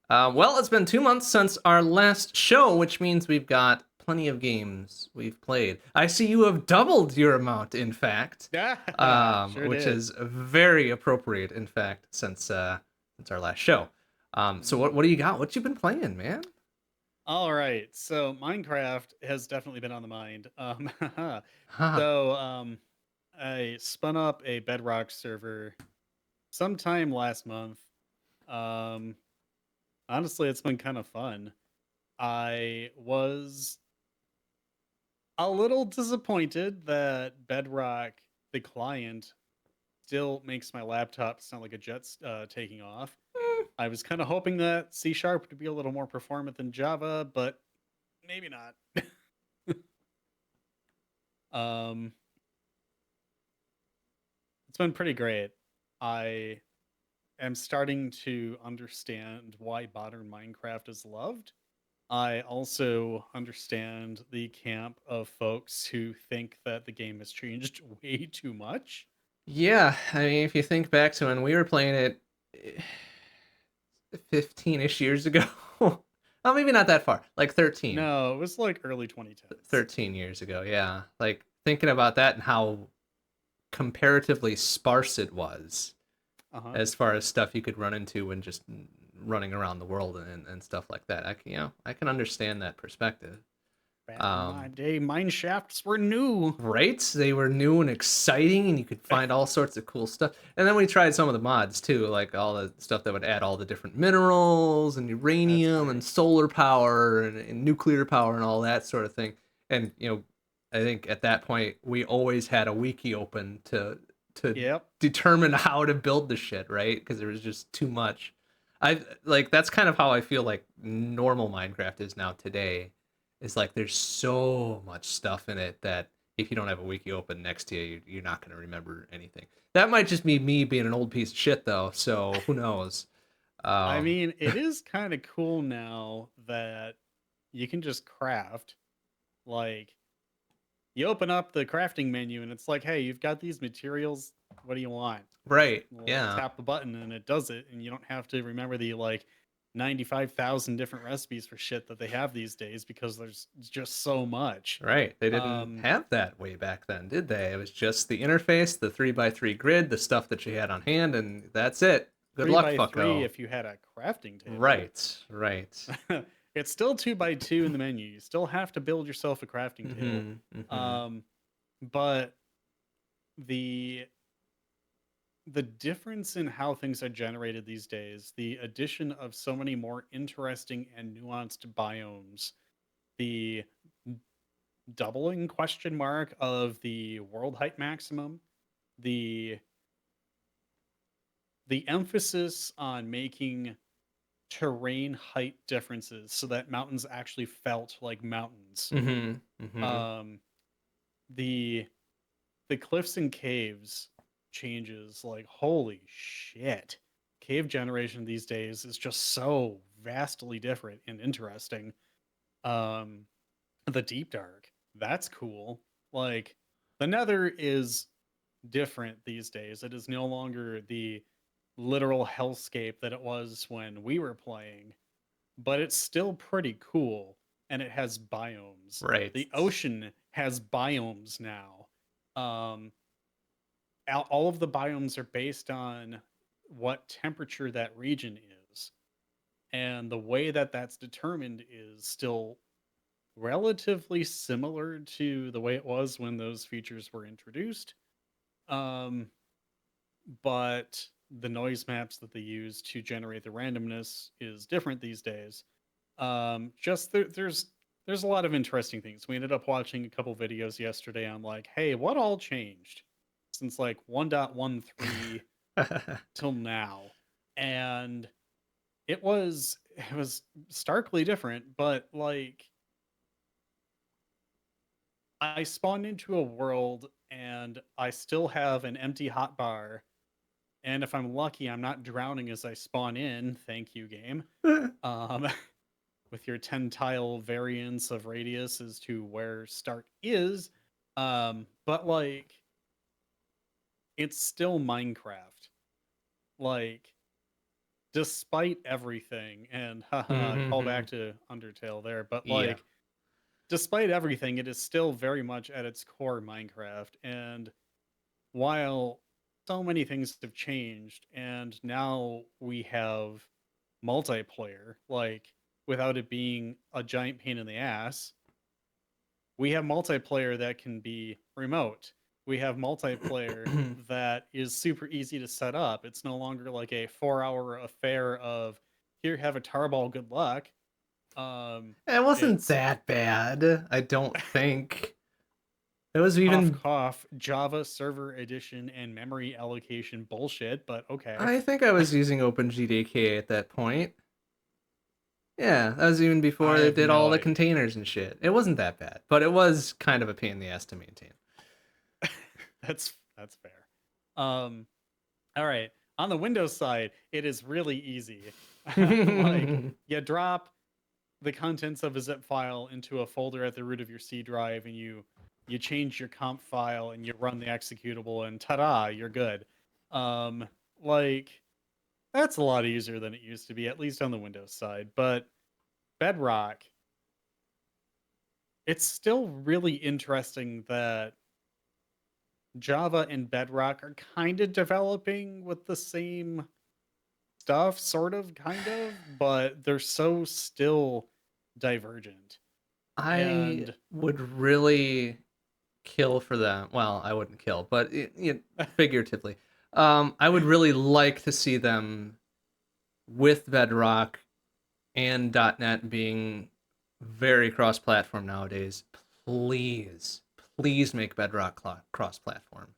S1: Well, it's been 2 months since our last show, which means we've got plenty of games we've played. I see you have doubled your amount, in fact,
S2: Yeah, sure
S1: which
S2: did.
S1: is very appropriate, in fact, since our last show. So what
S2: Mhm.
S1: do you got? What you been playing, man?
S2: All right. So Minecraft has definitely been on the mind.
S1: Huh.
S2: so I spun up a Bedrock server sometime last month. Um, honestly, it's been kind of fun. I was a little disappointed that Bedrock, the client, still makes my laptop sound like a jet's taking off. I was kind of hoping that C Sharp would be a little more performant than Java, but maybe not. um, it's been pretty great. I am starting to understand why modern Minecraft is loved. I also understand the camp of folks who think that the game has changed way too much.
S1: Yeah, I mean, if you think back to when we were playing it 15-ish years ago. Oh, maybe not that far. Like 13.
S2: No, it was like early 2010s.
S1: 13 years ago, yeah. Like thinking about that and how comparatively sparse it was
S2: Uh huh.
S1: as far as stuff you could run into when just running around the world and stuff like that. I can understand that perspective.
S2: Back in my
S1: Um,
S2: day, mine shafts were new.
S1: right? They were new and exciting, and you could find all sorts of cool stuff. And then we tried some of the mods too, like all the stuff that would add all the different minerals and
S2: That's
S1: uranium
S2: true.
S1: and solar power and nuclear power and all that sort of thing. And I think at that point we always had a wiki open to
S2: Yep.
S1: determine how to build the shit, right? Because there was just too much. I like that's kind of how I feel like normal Minecraft is now today. Is like there's so much stuff in it that if you don't have a wiki open next to you, you're not going to remember anything. That might just be me being an old piece of shit, though. So who knows?
S2: I
S1: Um,
S2: mean, it is kind of cool now that you can just craft. Like, you open up the crafting menu and it's like, hey, you've got these materials. What do you want?
S1: right?
S2: Well,
S1: Yeah.
S2: tap the button and it does it. And you don't have to remember the like 95,000 different recipes for shit that they have these days because there's just so much.
S1: Right. They didn't
S2: Um,
S1: have that way back then, did they? It was just the interface, the 3x3 grid, the stuff that you had on hand, and that's it. Good
S2: three
S1: luck,
S2: by three
S1: fucko.
S2: if you had a crafting table.
S1: Right. Right.
S2: It's still two by two in the menu. You still have to build yourself a crafting table.
S1: Mm-hmm. Mm-hmm.
S2: Um, but the the difference in how things are generated these days, the addition of so many more interesting and nuanced biomes, the doubling question mark of the world height maximum, the the emphasis on making terrain height differences so that mountains actually felt like mountains.
S1: Mm-hmm. Mm-hmm.
S2: Um, the the cliffs and caves changes, like holy shit. Cave generation these days is just so vastly different and interesting. Um, the deep dark, that's cool. Like the Nether is different these days. It is no longer the literal hellscape that it was when we were playing, but it's still pretty cool and it has biomes.
S1: Right.
S2: The ocean has biomes now. Um, all of the biomes are based on what temperature that region is. And the way that that's determined is still relatively similar to the way it was when those features were introduced. Um, but the noise maps that they use to generate the randomness is different these days. Just there's a lot of interesting things. We ended up watching a couple videos yesterday on like, hey, what all changed since like 1.13 till now? And it was starkly different, but like I spawned into a world and I still have an empty hotbar. And if I'm lucky, I'm not drowning as I spawn in. Thank you, game. Um, with your 10 tile variance of radius as to where start is. But like it's still Minecraft. Like, despite everything, and haha, call back
S1: Mm-hmm.
S2: to Undertale there, but
S1: Yeah.
S2: like, despite everything, it is still very much at its core Minecraft. And while so many things have changed, and now we have multiplayer, like, without it being a giant pain in the ass, we have multiplayer that can be remote. We have multiplayer that is super easy to set up. It's no longer like a 4 hour affair of here, have a tarball, good luck.
S1: It wasn't
S2: It's
S1: that bad, I don't think. It was
S2: cough
S1: even.
S2: cough Java server edition and memory allocation bullshit, but okay.
S1: I think I was using OpenGDK at that point. Yeah, that was even
S2: I
S1: before they
S2: have
S1: did
S2: no
S1: all the
S2: idea.
S1: containers and shit. It wasn't that bad, but it was kind of a pain in the ass to maintain.
S2: That's fair. Um, all right. On the Windows side, it is really easy. Like, you drop the contents of a zip file into a folder at the root of your C drive, and you change your comp file and you run the executable, and ta-da, you're good. Um, like, that's a lot easier than it used to be, at least on the Windows side. But Bedrock, it's still really interesting that Java and Bedrock are kind of developing with the same stuff, sort of, kind of, but they're so still divergent.
S1: I
S2: And
S1: would really kill for them. Well, I wouldn't kill, but figuratively, I would really like to see them with Bedrock and .NET being very cross-platform nowadays. Please, please make Bedrock cross-platform.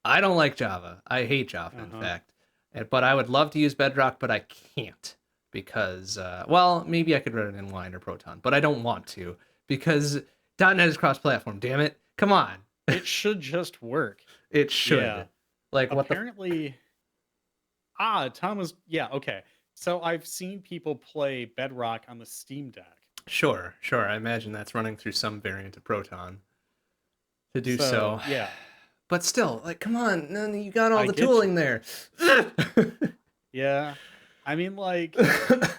S1: I don't like Java. I hate Java, in
S2: uh-huh.
S1: fact. But I would love to use Bedrock, but I can't because, well, maybe I could run it in Wine or Proton, but I don't want to because .NET is cross-platform. Damn it! Come on,
S2: It should just work.
S1: it
S2: Yeah.
S1: should. Like what the?
S2: Apparently, Thomas, yeah, okay. So I've seen people play Bedrock on the Steam Deck.
S1: Sure, sure. I imagine that's running through some variant of Proton to do
S2: So,
S1: so.
S2: yeah,
S1: But still, like, come on, you got all
S2: I
S1: the
S2: get you.
S1: tooling there.
S2: Yeah. I mean, like,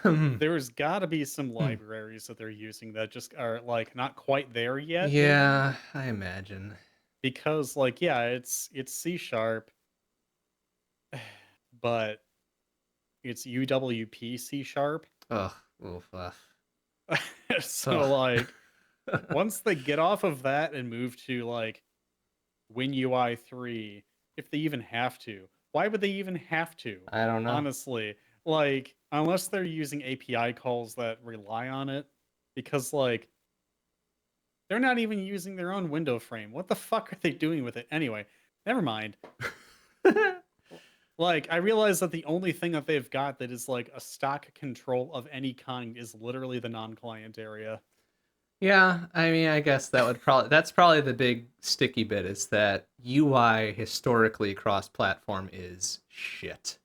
S2: there's got to be some libraries that they're using that just are like not quite there yet, maybe,
S1: Yeah, I imagine.
S2: because like, yeah, it's C sharp, but it's UWP C sharp.
S1: Ugh, oof,
S2: So
S1: ugh.
S2: like, once they get off of that and move to like WinUI 3, if they even have to, why would they even have to?
S1: I don't know.
S2: Honestly, like, unless they're using API calls that rely on it, because like they're not even using their own window frame. What the fuck are they doing with it? Anyway, never mind. Like, I realize that the only thing that they've got that is like a stock control of any kind is literally the non-client area.
S1: Yeah, I mean, I guess that's probably the big sticky bit is that UI historically cross-platform is shit.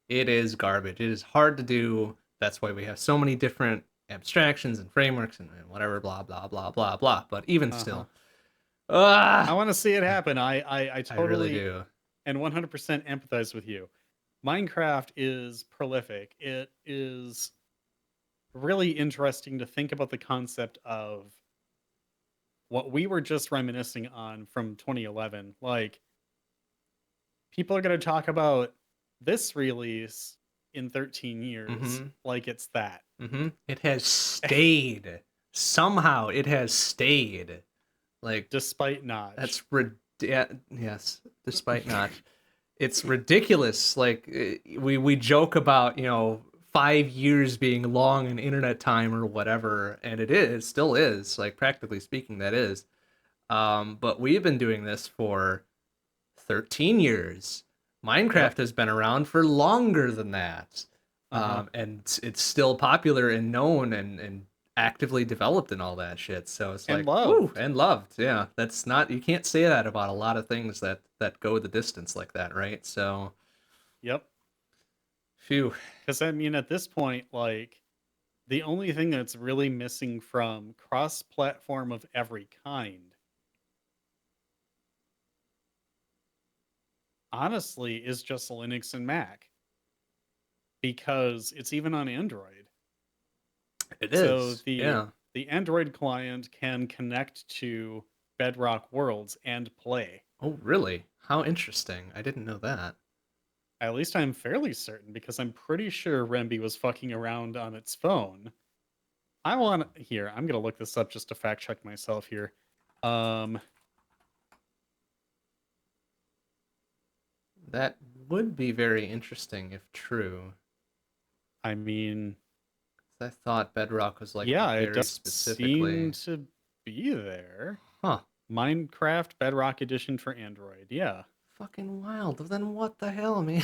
S1: It is garbage. It is hard to do. That's why we have so many different abstractions and frameworks and whatever, blah blah blah blah blah. But even
S2: Uh-huh.
S1: still,
S2: I
S1: ah,
S2: want to see it happen. I
S1: I really
S2: totally
S1: do.
S2: and 100% empathize with you. Minecraft is prolific. It is really interesting to think about the concept of what we were just reminiscing on from 2011. Like, people are going to talk about this release in 13 years
S1: Mm-hmm.
S2: like it's that.
S1: Mm-hmm. It has stayed. Somehow it has stayed. Like
S2: Despite Notch.
S1: that's yes, despite Notch. It's ridiculous. Like we joke about, 5 years being long in internet time or whatever, and it still is. Like practically speaking, that is. But we've been doing this for 13 years.
S2: Yep.
S1: Minecraft has been around for longer than that.
S2: Uh-huh.
S1: And it's still popular and known and actively developed and all that shit. So it's
S2: And
S1: like, woo,
S2: loved.
S1: and loved. Yeah, that's not, you can't say that about a lot of things that go the distance like that, right? So,
S2: Yep.
S1: phew.
S2: Because I mean, at this point, like, the only thing that's really missing from cross platform of every kind honestly is just Linux and Mac because it's even on Android.
S1: It
S2: So
S1: is. Yeah.
S2: the Android client can connect to Bedrock Worlds and play.
S1: Oh, really? How interesting. I didn't know that.
S2: At least I'm fairly certain because I'm pretty sure Remby was fucking around on its phone. I want here. I'm gonna look this up just to fact check myself here. Um,
S1: That would be very interesting if true.
S2: I mean,
S1: I thought Bedrock was like
S2: yeah, it
S1: very
S2: does seem
S1: specifically.
S2: to be there.
S1: Huh.
S2: Minecraft Bedrock Edition for Android. Yeah,
S1: Fucking wild. Then what the hell, man?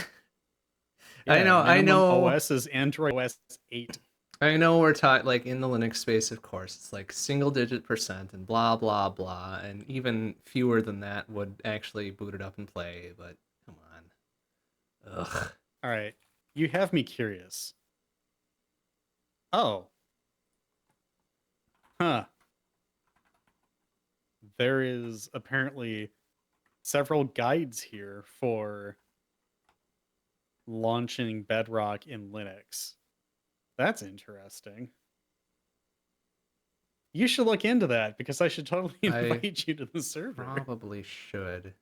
S1: I
S2: yeah.
S1: know, I
S2: Minimum
S1: know,
S2: OS is Android OS 8.
S1: I know we're taught like in the Linux space, of course, it's like single digit percent and blah blah blah, and even fewer than that would actually boot it up and play, but come on. Ugh.
S2: All right, you have me curious. Oh, huh. There is apparently several guides here for launching Bedrock in Linux. That's interesting. You should look into that because I should totally
S1: I
S2: invite you to the server.
S1: probably should.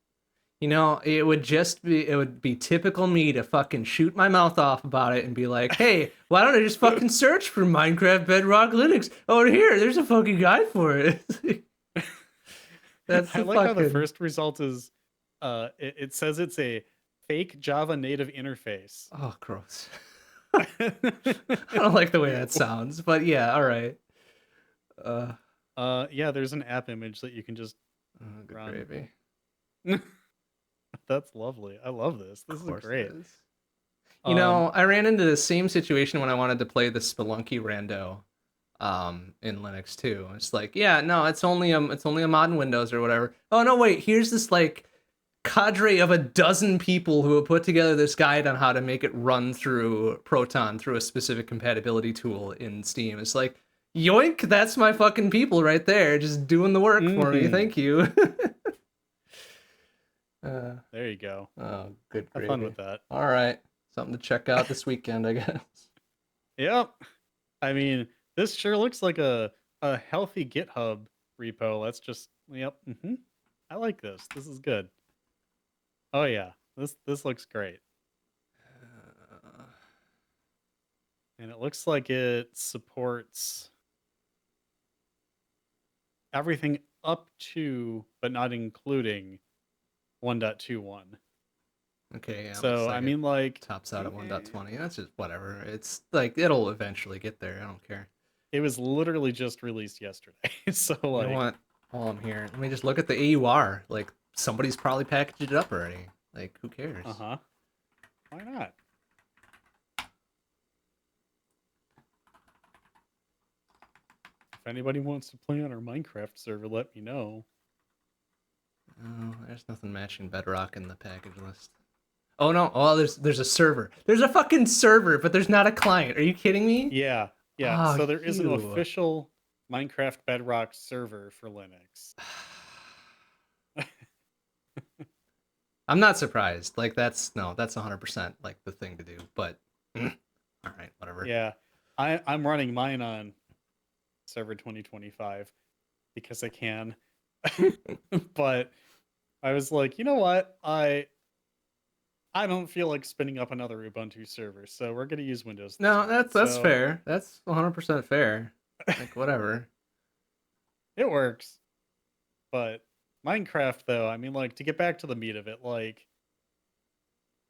S1: It would be typical me to fucking shoot my mouth off about it and be like, hey, why don't I just fucking search for Minecraft Bedrock Linux? Over here, there's a fucking guide for it. That's
S2: I
S1: the
S2: like how the
S1: fucking.
S2: first result is it says it's a fake Java native interface.
S1: Oh, gross. I don't like the way that sounds, but yeah, all right. Uh,
S2: Yeah, there's an app image that you can just
S1: oh, good
S2: run.
S1: gravy.
S2: That's lovely. I love this. This
S1: Of
S2: is
S1: course it
S2: great.
S1: is.
S2: Um,
S1: I ran into the same situation when I wanted to play the Spelunky rando in Linux too. It's like, yeah, no, it's only a mod in Windows or whatever. Oh no, wait, here's this like cadre of a dozen people who have put together this guide on how to make it run through Proton through a specific compatibility tool in Steam. It's like, yoink, that's my fucking people right there, just doing the work for me.
S2: mhm.
S1: Thank you.
S2: There you go.
S1: Oh, good
S2: Have fun
S1: gravy.
S2: with that.
S1: All right, something to check out this weekend, I guess.
S2: Yep. I mean, this sure looks like a healthy GitHub repo. Let's just yep. I like this. This is good. Oh yeah. This looks great.
S1: Uh,
S2: And it looks like it supports everything up to but not including 1.21.
S1: okay, yeah, looks
S2: So,
S1: like
S2: I
S1: it
S2: mean like
S1: tops out at 1.20. That's just whatever. It's like it'll eventually get there. I don't care.
S2: it was literally just released yesterday. So
S1: You know
S2: like,
S1: what? While I'm here, let me just look at the AUR. Like somebody's probably packaged it up already. Like who cares?
S2: uh-huh. Why not? If anybody wants to play on our Minecraft server, let me know.
S1: Oh, there's nothing matching Bedrock in the package list. Oh no! Oh, there's a server. There's a fucking server, but there's not a client. Are you kidding me?
S2: Yeah. Yeah.
S1: Oh,
S2: So there is an
S1: you.
S2: official Minecraft Bedrock server for Linux.
S1: I'm not surprised. Like that's 100% like the thing to do. But all right, whatever.
S2: Yeah. I'm running mine on server 2025 because I can. But I was like, you know what? I don't feel like spinning up another Ubuntu server, so we're gonna use Windows this
S1: No,
S2: one.
S1: that's
S2: So
S1: fair. That's 100% fair. Like whatever.
S2: it works. But Minecraft, though, I mean, like to get back to the meat of it, like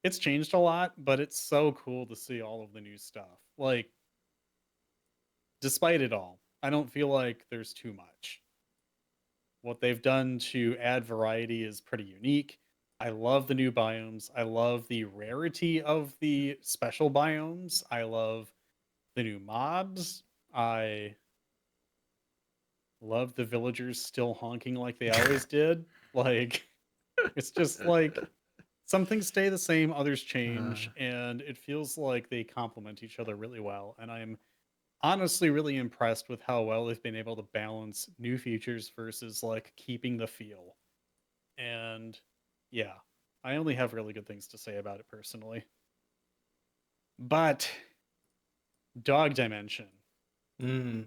S2: it's changed a lot, but it's so cool to see all of the new stuff. Like, despite it all, I don't feel like there's too much. What they've done to add variety is pretty unique. I love the new biomes. I love the rarity of the special biomes. I love the new mobs. I love the villagers still honking like they always did. Like, it's just like some things stay the same, others change, and it feels like they complement each other really well. And I'm honestly really impressed with how well they've been able to balance new features versus like keeping the feel. And yeah, I only have really good things to say about it personally. But Dog Dimension.
S1: Mm.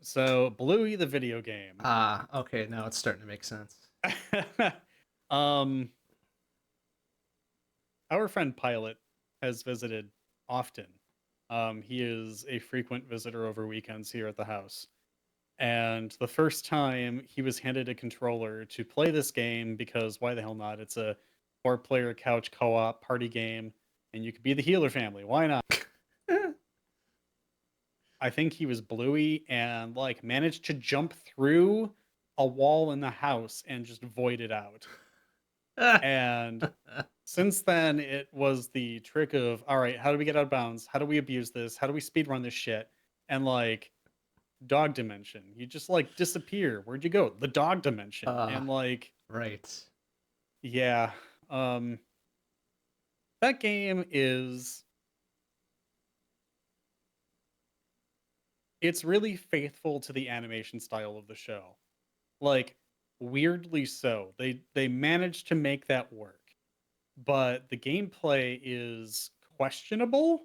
S2: So Bluey the video game.
S1: Ah, okay, now it's starting to make sense.
S2: um, our friend Pilot has visited often. He is a frequent visitor over weekends here at the house. And the first time he was handed a controller to play this game, because why the hell not? It's a 4-player couch co-op party game, and you could be the healer family. Why not? I think he was Bluey and like managed to jump through a wall in the house and just void it out. And since then, it was the trick of, all right, how do we get out of bounds? How do we abuse this? How do we speedrun this shit? And like Dog Dimension, you just like disappear. Where'd you go? The Dog Dimension. And like,
S1: right.
S2: yeah, that game is, it's really faithful to the animation style of the show. Like, weirdly so. They managed to make that work. But the gameplay is questionable.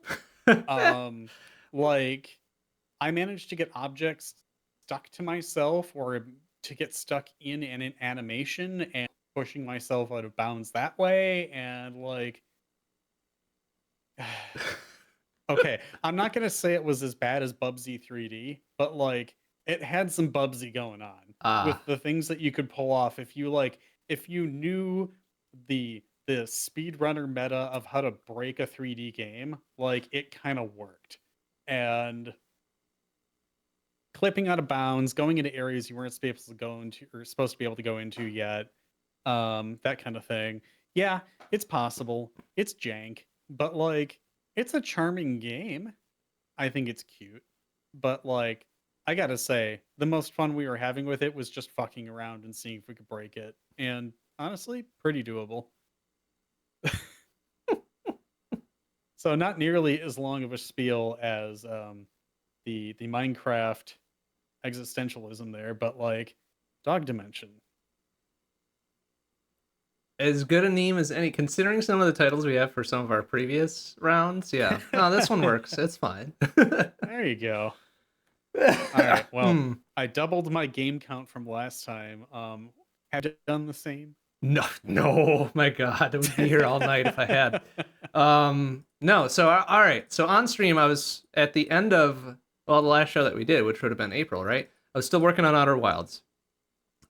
S2: Like I managed to get objects stuck to myself or to get stuck in an animation and pushing myself out of bounds that way, and like okay, I'm not gonna say it was as bad as Bubsy 3D, but like it had some Bubsy going on with the things that you could pull off if you knew the speedrunner meta of how to break a 3D game, like it kind of worked. And clipping out of bounds, going into areas you weren't supposed to go into or supposed to be able to go into yet, that kind of thing. Yeah, it's possible. It's jank, but like it's a charming game. I think it's cute. But like I gotta say, the most fun we were having with it was just fucking around and seeing if we could break it. And honestly, pretty doable. So not nearly as long of a spiel as the Minecraft existentialism there, but like Dog Dimension.
S1: As good a name as any, considering some of the titles we have for some of our previous rounds. Yeah, no, this one works. It's fine.
S2: There you go. All right. Well, I doubled my game count from last time. Have you done the same?
S1: No, my God, I would be here all night if I had. No, so all right. So on stream, I was at the end of the last show that we did, which would have been April, right? I was still working on Outer Wilds.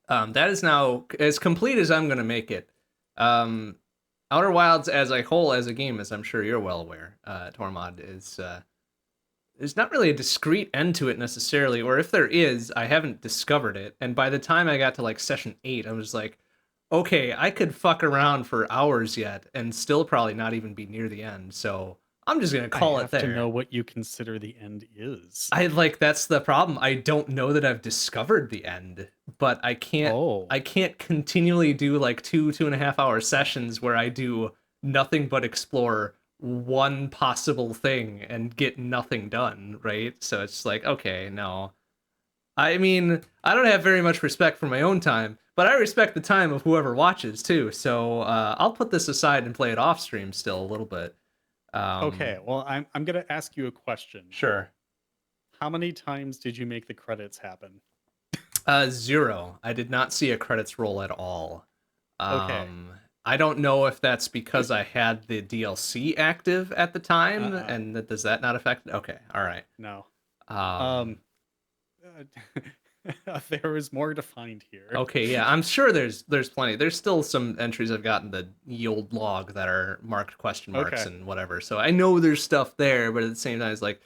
S1: That is now as complete as I'm gonna make it. Outer Wilds as a whole, as a game, as I'm sure you're well aware, Tormod, is there's not really a discrete end to it necessarily, or if there is, I haven't discovered it. And by the time I got to like session 8, I was like, okay, I could fuck around for hours yet and still probably not even be near the end. So I'm just gonna call it there.
S2: I have to know what you consider the end is.
S1: That's the problem. I don't know that I've discovered the end, but I can't continually do like 2.5 hour sessions where I do nothing but explore one possible thing and get nothing done, right? So it's like, okay, no. I mean, I don't have very much respect for my own time, but I respect the time of whoever watches too. So I'll put this aside and play it off stream still a little bit.
S2: Okay, well, I'm gonna ask you a question.
S1: Sure.
S2: How many times did you make the credits happen?
S1: 0. I did not see a credits roll at all.
S2: Okay.
S1: I don't know if that's because I had the DLC active at the time, and does that not affect it? Okay, all right.
S2: No. There is more to find here.
S1: Okay, yeah, I'm sure there's plenty. There's still some entries I've gotten the yield log that are marked question marks and whatever. So I know there's stuff there, but at the same time, it's like,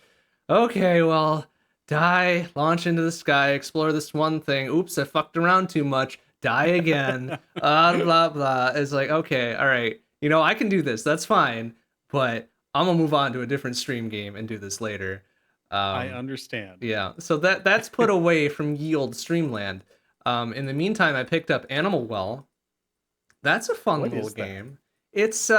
S1: okay, well, die, launch into the sky, explore this one thing. Oops, I fucked around too much. Die again. Blah blah. It's like, okay, all right. I can do this. That's fine. But I'm gonna move on to a different stream game and do this later.
S2: I understand.
S1: Yeah, so that's put away from Yield Streamland. In the meantime, I picked up Animal Well. That's a fun little game. It's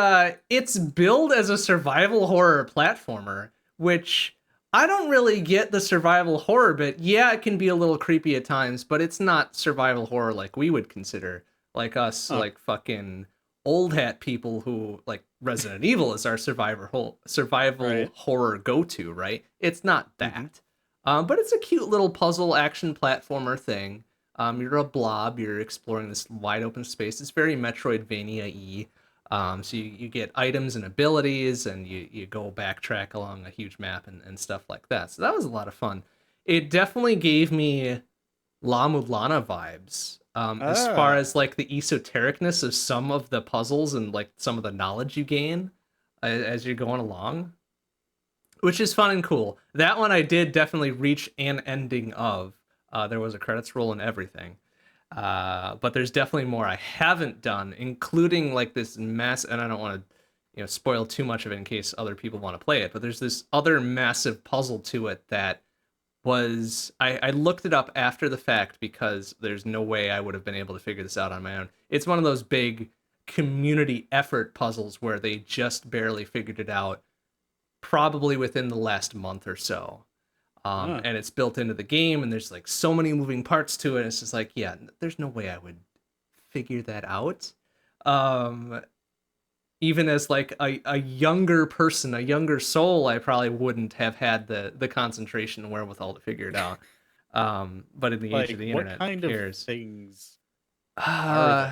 S1: billed as a survival horror platformer, which I don't really get the survival horror bit. Yeah, it can be a little creepy at times, but it's not survival horror like we would consider. Like us, like fucking old hat people who like Resident Evil is our survival
S2: Right.
S1: horror go-to, right? It's not
S2: Mm-hmm.
S1: that. But it's a cute little puzzle action platformer thing. You're a blob, you're exploring this wide open space. It's very Metroidvania-y. So you get items and abilities, and you go backtrack along a huge map and stuff like that. So that was a lot of fun. It definitely gave me La Mulana vibes. As far
S2: Ah.
S1: as like the esotericness of some of the puzzles and like some of the knowledge you gain as you're going along, which is fun and cool. That one I did definitely reach an ending of. There was a credits roll and everything. But there's definitely more I haven't done, including like this mess. And I don't want to, spoil too much of it in case other people want to play it. But there's this other massive puzzle to it that was I looked it up after the fact because there's no way I would have been able to figure this out on my own. It's one of those big community effort puzzles where they just barely figured it out, probably within the last month or so.
S2: Ah.
S1: And it's built into the game, and there's like so many moving parts to it. It's just like, yeah, there's no way I would figure that out. Um, Even as like a younger person, a younger soul, I probably wouldn't have had the concentration and wherewithal to figure it out. But in the age
S2: Like,
S1: of the
S2: what
S1: internet,
S2: kind
S1: who
S2: of
S1: cares?
S2: things are
S1: Uh,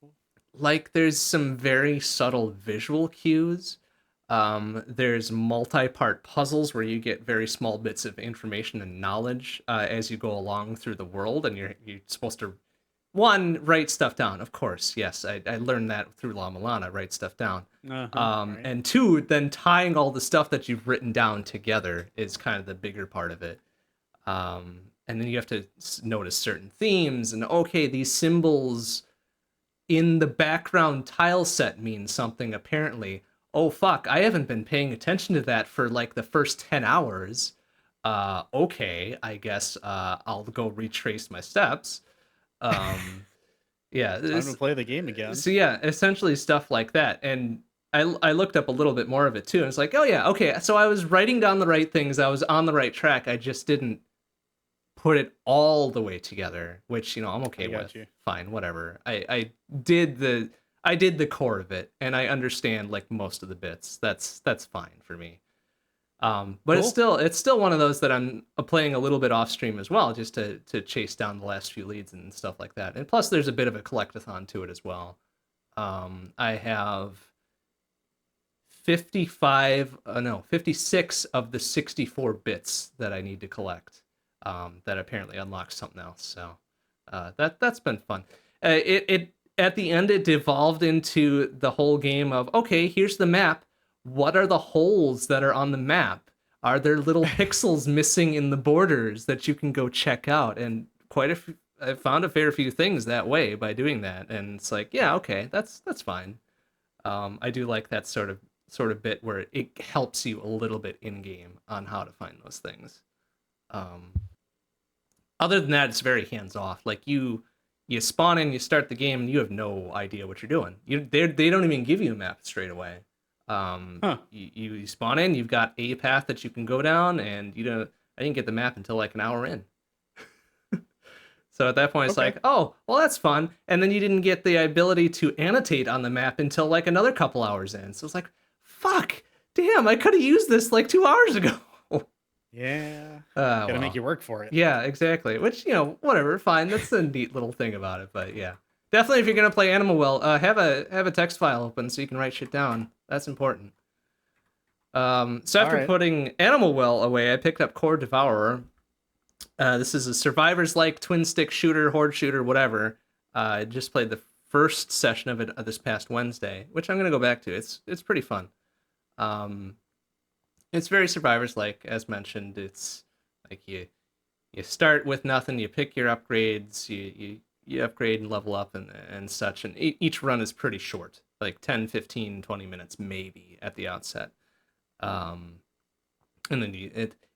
S2: there?
S1: like there's some very subtle visual cues. There's multi-part puzzles where you get very small bits of information and knowledge as you go along through the world, and you're supposed to one, write stuff down. Of course, yes, I learned that through La Milana, write stuff down.
S2: Uh-huh. Right.
S1: And two, then tying all the stuff that you've written down together is kind of the bigger part of it. And then you have to notice certain themes, and okay, these symbols in the background tile set mean something apparently. Oh fuck, I haven't been paying attention to that for like the first 10 hours. Okay, I guess I'll go retrace my steps. Um, yeah,
S2: Time to play the game again.
S1: so yeah, essentially stuff like that. And I looked up a little bit more of it too, and it's like, oh yeah, okay. So I was writing down the right things, I was on the right track. I just didn't put it all the way together, which I'm
S2: I
S1: okay
S2: got
S1: with.
S2: you.
S1: Fine, whatever. Did the I did the core of it, and I understand like most of the bits. That's fine for me. But
S2: Cool.
S1: it's still one of those that I'm playing a little bit off stream as well, just to chase down the last few leads and stuff like that. And plus, there's a bit of a collectathon to it as well. I have 56 of the 64 bits that I need to collect. That apparently unlocks something else. So that's been fun. It at the end it devolved into the whole game of, okay, here's the map. What are the holes that are on the map? Are there little pixels missing in the borders that you can go check out? And I found a fair few things that way by doing that. And it's like, yeah, okay, that's fine. I do like that sort of bit where it helps you a little bit in game on how to find those things. Um, Other than that, it's very hands off. Like you spawn in, you start the game, and you have no idea what you're doing. They don't even give you a map straight away.
S2: Huh.
S1: You spawn in, you've got a path that you can go down, and you don't. I didn't get the map until like an hour in. So at that point, it's
S2: Okay.
S1: like, oh, well, that's fun. And then you didn't get the ability to annotate on the map until like another couple hours in. So it's like, fuck, damn, I could have used this like 2 hours ago.
S2: Yeah. Gotta
S1: Well.
S2: make you work for it.
S1: Yeah, exactly. Which, whatever, fine. That's a neat little thing about it. But yeah, definitely, if you're gonna play Animal Well, have a text file open so you can write shit down. That's important. So after
S2: Alright.
S1: putting Animal Well away, I picked up Core Devourer. This is a survivors-like twin stick shooter, horde shooter, whatever. I just played the first session of it this past Wednesday, which I'm gonna go back to. It's pretty fun. Um, it's very survivors-like, as mentioned. It's like you start with nothing, you pick your upgrades, you upgrade and level up and such, and each run is pretty short, like 10, 15, 20 minutes maybe at the outset. Um, and then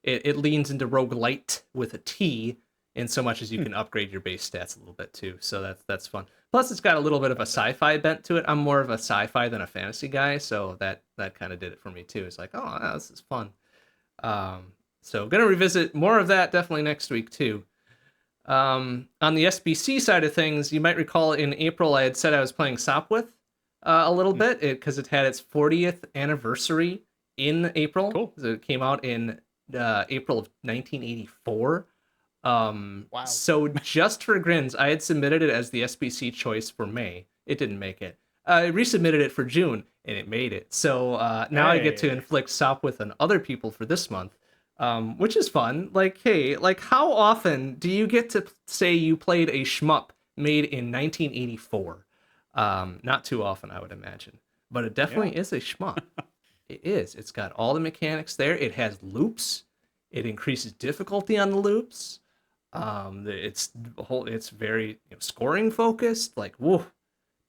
S1: it leans into roguelite with a T, in so much as you can upgrade your base stats a little bit too, so that's fun. Plus, it's got a little bit of a sci-fi bent to it. I'm more of a sci-fi than a fantasy guy, so that kind of did it for me too. It's like, oh, this is fun. So gonna revisit more of that definitely next week too. On the SBC side of things, you might recall in April I had said I was playing Sopwith. a little bit because it had its 40th anniversary in April.
S2: Cool.
S1: It came out in April of 1984.
S2: Wow.
S1: So just for grins, I had submitted it as the SBC choice for May. It didn't make it. I resubmitted it for June, and it made it. So now I get to
S2: Hey.
S1: inflict Sopwith on other people for this month, which is fun. Like, hey, like how often do you get to say you played a shmup made in 1984? Not too often, I would imagine. But it definitely is a shmup. It is. It's got all the mechanics there. It has loops. It increases difficulty on the loops. It's very scoring focused. Like, whoa,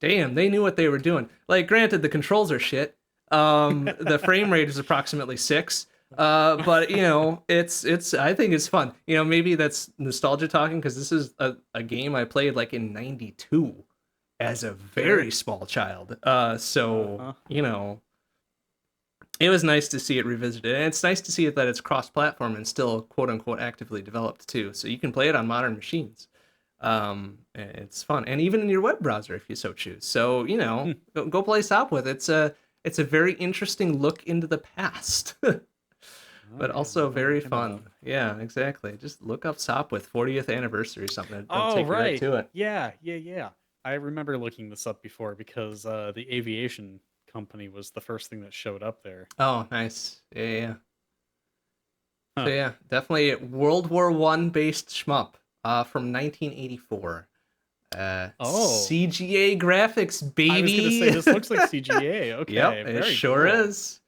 S1: damn, they knew what they were doing. Like, granted, the controls are shit. The frame rate is approximately 6. But it's I think it's fun. Maybe that's nostalgia talking because this is a game I played like in '92 as a very small child. It was nice to see it revisited, and it's nice to see that it's cross-platform and still quote unquote actively developed too. So you can play it on modern machines. It's fun, and even in your web browser if you so choose. So go play Sopwith. It's a very interesting look into the past, but also very fun. Yeah, exactly. Just look up Sopwith 40th anniversary or something. It'll take you right to it.
S2: Yeah. I remember looking this up before because the aviation company was the first thing that showed up there.
S1: Oh, nice. Yeah.
S2: Huh.
S1: So yeah, definitely a World War I based shmup from 1984. CGA graphics, baby.
S2: I was gonna say this looks like CGA. Okay,
S1: yep, it
S2: very
S1: sure
S2: cool.
S1: is.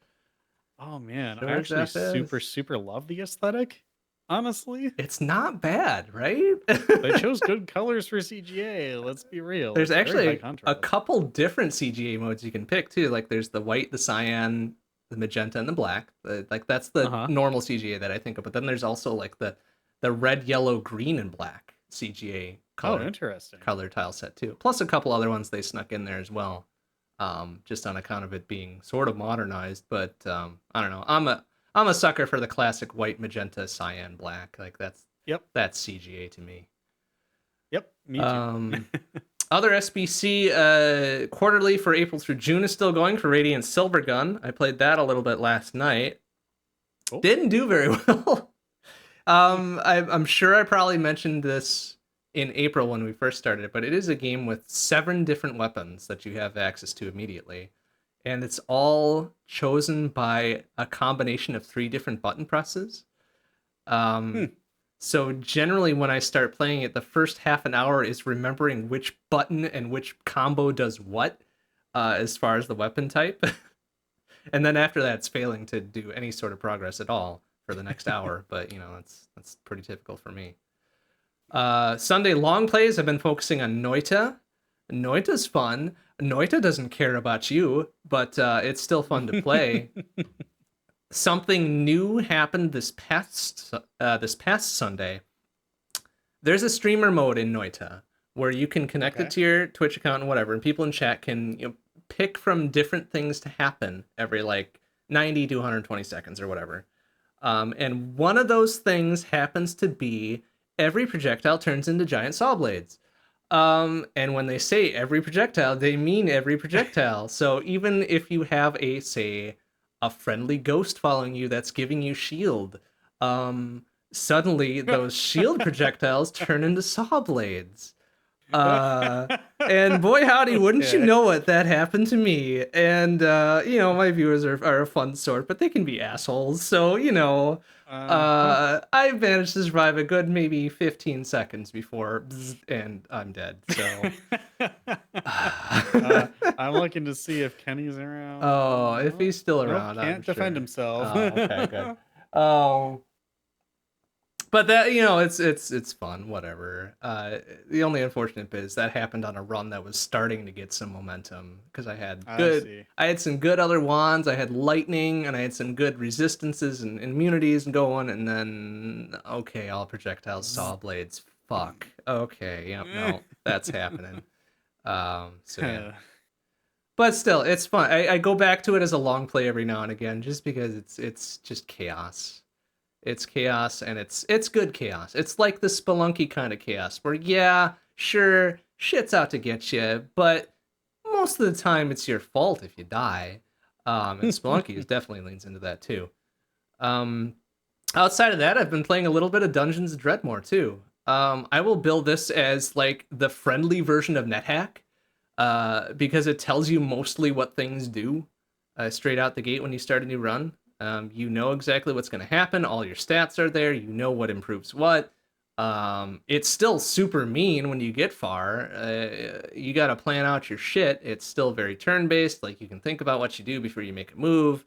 S2: Oh man,
S1: Sure
S2: I actually
S1: is.
S2: super love the aesthetic. Honestly,
S1: it's not bad, right?
S2: they chose good colors for CGA. Let's be real.
S1: There's
S2: It's very high
S1: actually a
S2: contrast.
S1: couple different CGA modes you can pick too. Like there's the white, the cyan, the magenta, and the black. Like that's the normal CGA that I think of. But then there's also like the red, yellow, green, and black CGA
S2: interesting
S1: color tile set too. Plus a couple other ones they snuck in there as well. Just on account of it being sort of modernized. But I don't know. I'm a sucker for the classic white, magenta, cyan, black. Like that's CGA to me.
S2: Yep, me too.
S1: Other SBC quarterly for April through June is still going for Radiant Silvergun. I played that a little bit last night. Cool. Didn't do very well. I'm sure I probably mentioned this in April when we first started, but it is a game with 7 different weapons that you have access to immediately. And it's all chosen by a combination of 3 different button presses. So generally when I start playing it, the first half an hour is remembering which button and which combo does what as far as the weapon type. And then after that, it's failing to do any sort of progress at all for the next hour. But, that's pretty typical for me. Sunday long plays, I've been focusing on Noita. Noita's fun. Noita doesn't care about you, but it's still fun to play. Something new happened this past Sunday. There's a streamer mode in Noita where you can connect it to your Twitch account and whatever, and people in chat can pick from different things to happen every like 90 to 120 seconds or whatever. And one of those things happens to be every projectile turns into giant saw blades. And when they say every projectile, they mean every projectile. So even if you have a friendly ghost following you that's giving you shield, suddenly those shield projectiles turn into saw blades. And boy howdy, wouldn't you know it, that happened to me. And my viewers are a fun sort, but they can be assholes. So I managed to survive a good maybe 15 seconds before and I'm dead. So
S2: I'm looking to see if Kenny's around.
S1: Oh, if he's still around,
S2: can't defend himself.
S1: Oh, okay, good. But that it's fun, whatever. The only unfortunate bit is that happened on a run that was starting to get some momentum because I had some good other wands, I had lightning, and I had some good resistances and immunities going, and then all projectiles saw blades. Fuck. Okay, yep, no, that's happening. So yeah. But still, it's fun. I go back to it as a long play every now and again, just because it's just chaos. It's chaos, and it's good chaos. It's like the Spelunky kind of chaos, where yeah, sure, shit's out to get you, but most of the time it's your fault if you die. And Spelunky definitely leans into that too. Um, Outside of that, I've been playing a little bit of Dungeons and Dreadmore too. I will build this as like the friendly version of NetHack, because it tells you mostly what things do straight out the gate when you start a new run. You know exactly what's going to happen. All your stats are there. You know what improves what. It's still super mean when you get far. You got to plan out your shit. It's still very turn based. Like you can think about what you do before you make a move.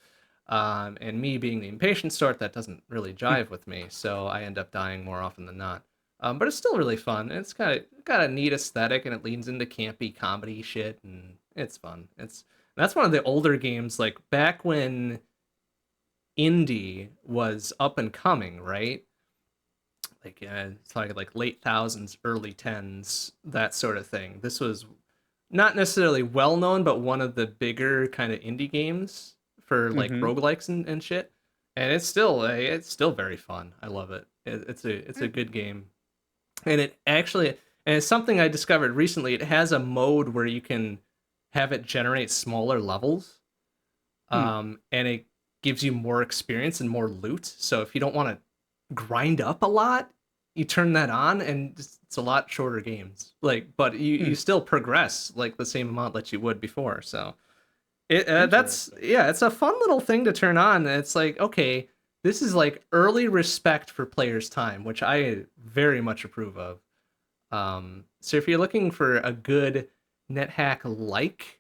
S1: And me being the impatient sort, that doesn't really jive with me. So I end up dying more often than not. But it's still really fun. It's got a neat aesthetic, and it leans into campy comedy shit, and it's fun. That's one of the older games, like back when indie was up and coming, right? Like it's like late thousands, early tens, that sort of thing. This was not necessarily well known, but one of the bigger kind of indie games for like
S2: Mm-hmm.
S1: roguelikes and shit. And it's still very fun. I love it. It's a good game. And it's something I discovered recently. It has a mode where you can have it generate smaller levels,
S2: Hmm.
S1: and it gives you more experience and more loot. So if you don't want to grind up a lot, you turn that on, and it's a lot shorter games. Like, but you still progress like the same amount that you would before. So that's
S2: Interesting.
S1: yeah, it's a fun little thing to turn on. It's like, okay, this is like early respect for players' time, which I very much approve of. So if you're looking for a good NetHack like,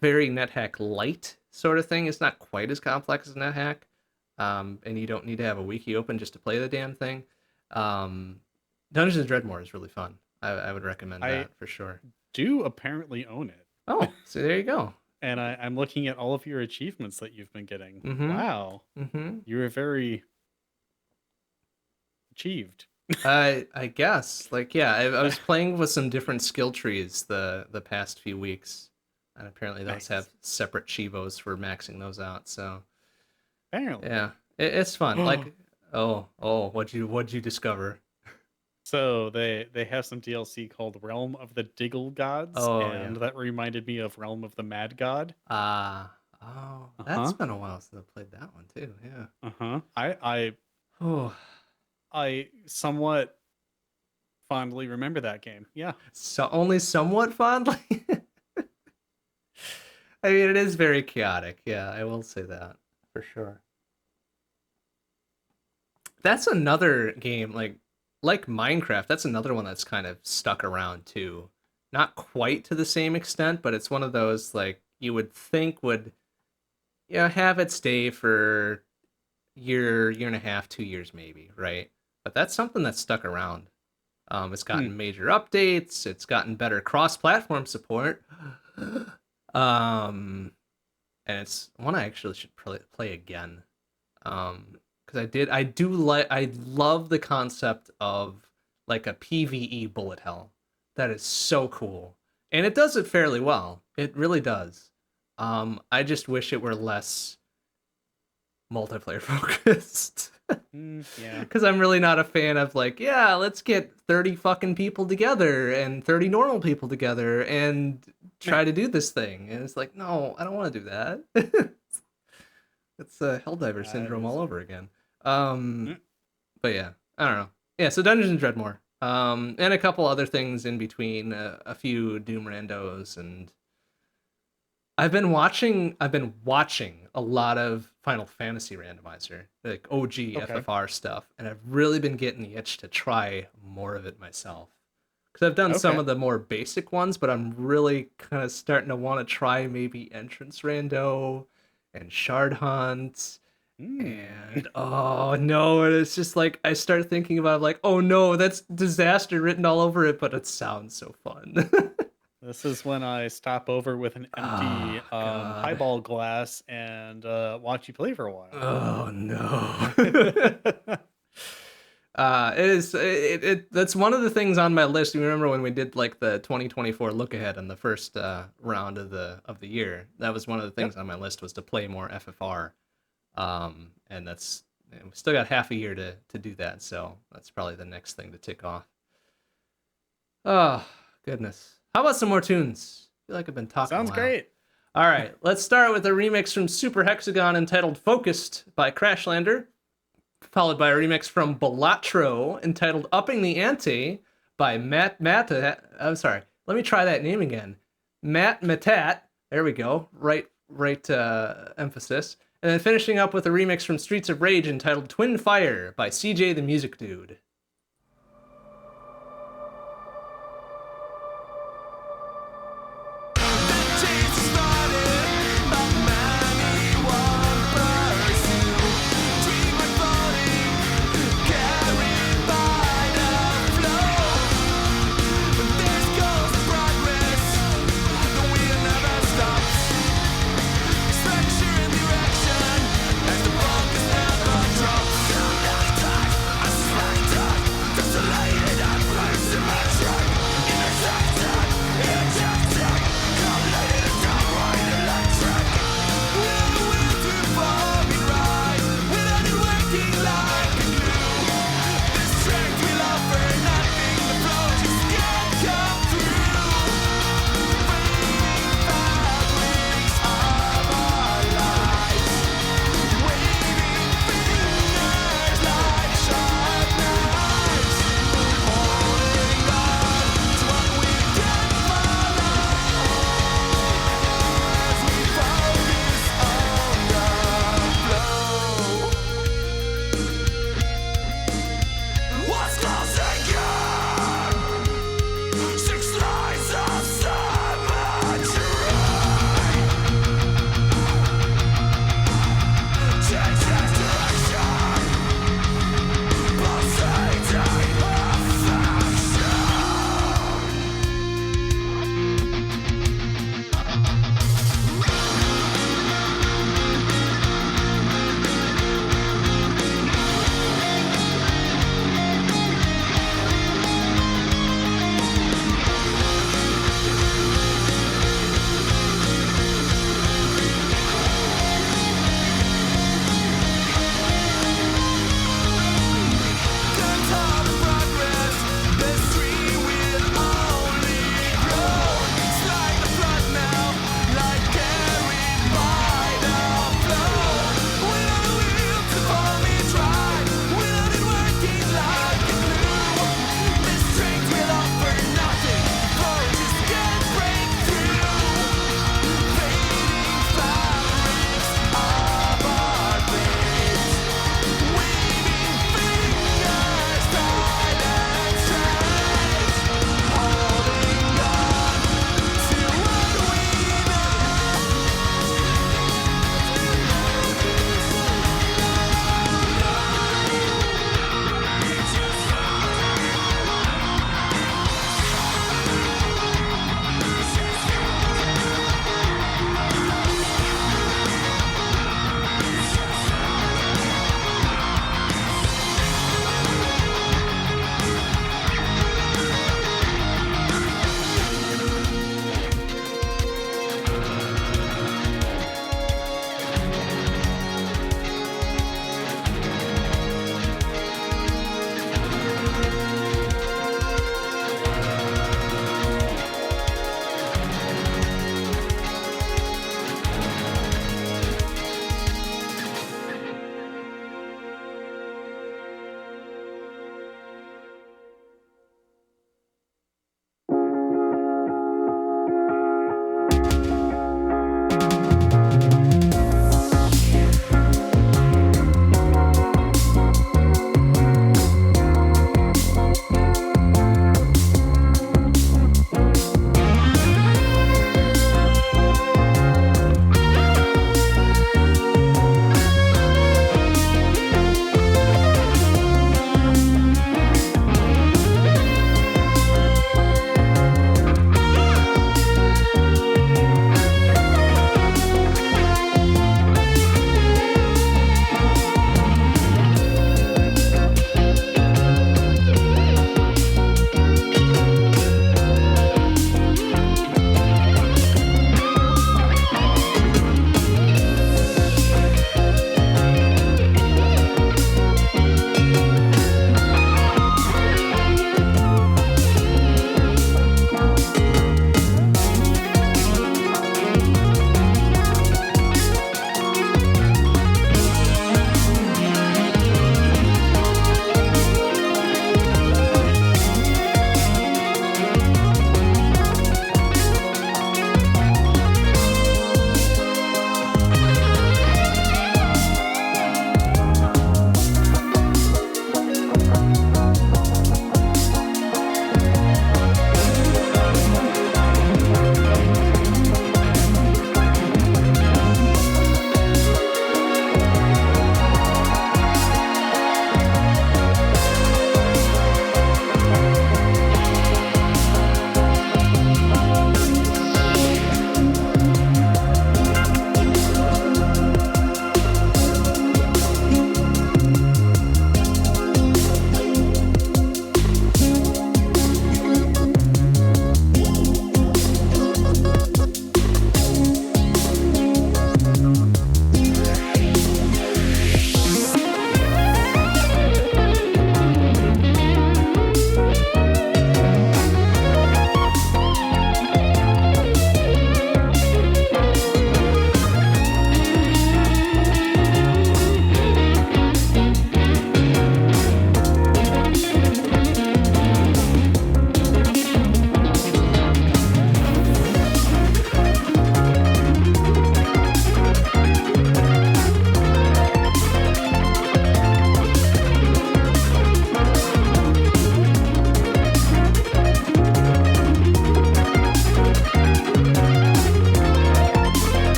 S1: very NetHack light sort of thing, it's not quite as complex as NetHack. And you don't need to have a wiki open just to play the damn thing. Um, Dungeons and Dreadmore is really fun. I would recommend
S2: I
S1: that for sure.
S2: do apparently own it.
S1: Oh, so there you go.
S2: And I'm looking at all of your achievements that you've been getting.
S1: Mm-hmm.
S2: Wow.
S1: Mm-hmm.
S2: You were very achieved.
S1: I guess like yeah, I was playing with some different skill trees the past few weeks, and apparently those
S2: Nice.
S1: have separate chivos for maxing those out. So
S2: Apparently.
S1: yeah, it's fun. Like what'd you discover?
S2: So they have some DLC called Realm of the Diggle Gods,
S1: Oh yeah.
S2: and that reminded me of Realm of the Mad God.
S1: That's
S2: Uh-huh.
S1: been a while since I played that one too. Yeah.
S2: Uh-huh. I
S1: Oh,
S2: I somewhat fondly remember that game. Yeah.
S1: so only somewhat fondly. I mean, it is very chaotic. Yeah, I will say that for sure. That's another game like Minecraft. That's another one that's kind of stuck around too. Not quite to the same extent, but it's one of those like you would think would have it stay for year and a half, 2 years maybe, right? But that's something that's stuck around. It's
S2: Hmm.
S1: gotten major updates. It's gotten better cross-platform support. um, and it's one I actually should play again. Because I love the concept of like a PvE bullet hell. That is so cool, and it does it fairly well. It really does. I just wish it were less multiplayer focused.
S2: Yeah.
S1: Because I'm really not a fan of like, yeah, let's get 30 fucking people together and 30 normal people together and try to do this thing. And it's like, no, I don't want to do that. It's Helldiver
S2: That
S1: syndrome
S2: is
S1: all over
S2: fair.
S1: again.
S2: Mm.
S1: But yeah, I don't know. Yeah, so Dungeons and Dreadmore. And a couple other things in between, a few Doom randos, and I've been watching a lot of Final Fantasy Randomizer, like OG
S2: Okay.
S1: FFR stuff, and I've really been getting the itch to try more of it myself. Because I've done some
S2: Okay.
S1: of the more basic ones, but I'm really kind of starting to want to try maybe Entrance Rando and Shard Hunt.
S2: Hmm.
S1: And oh no, and it's just like I start thinking about like, oh no, that's disaster written all over it, but it sounds so fun.
S2: This is when I stop over with an empty
S1: Oh god.
S2: highball glass and watch you play for a while.
S1: Oh no. That's one of the things on my list. You remember when we did like the 2024 look ahead in the first round of the year? That was one of the
S2: Yep.
S1: things on my list was to play more FFR. And we still got half a year to do that, so that's probably the next thing to tick off. Oh goodness. How about some more tunes? feel like I've been talking.
S2: Sounds
S1: a while.
S2: great.
S1: All right, let's start with a remix from Super Hexagon entitled "Focused" by Crashlander, followed by a remix from Balatro entitled "Upping the Ante" by Matt. I'm sorry. Let me try that name again. Matt Matat. There we go. Right. Emphasis. And then finishing up with a remix from Streets of Rage entitled "Twin Fire" by CJ the Music Dude.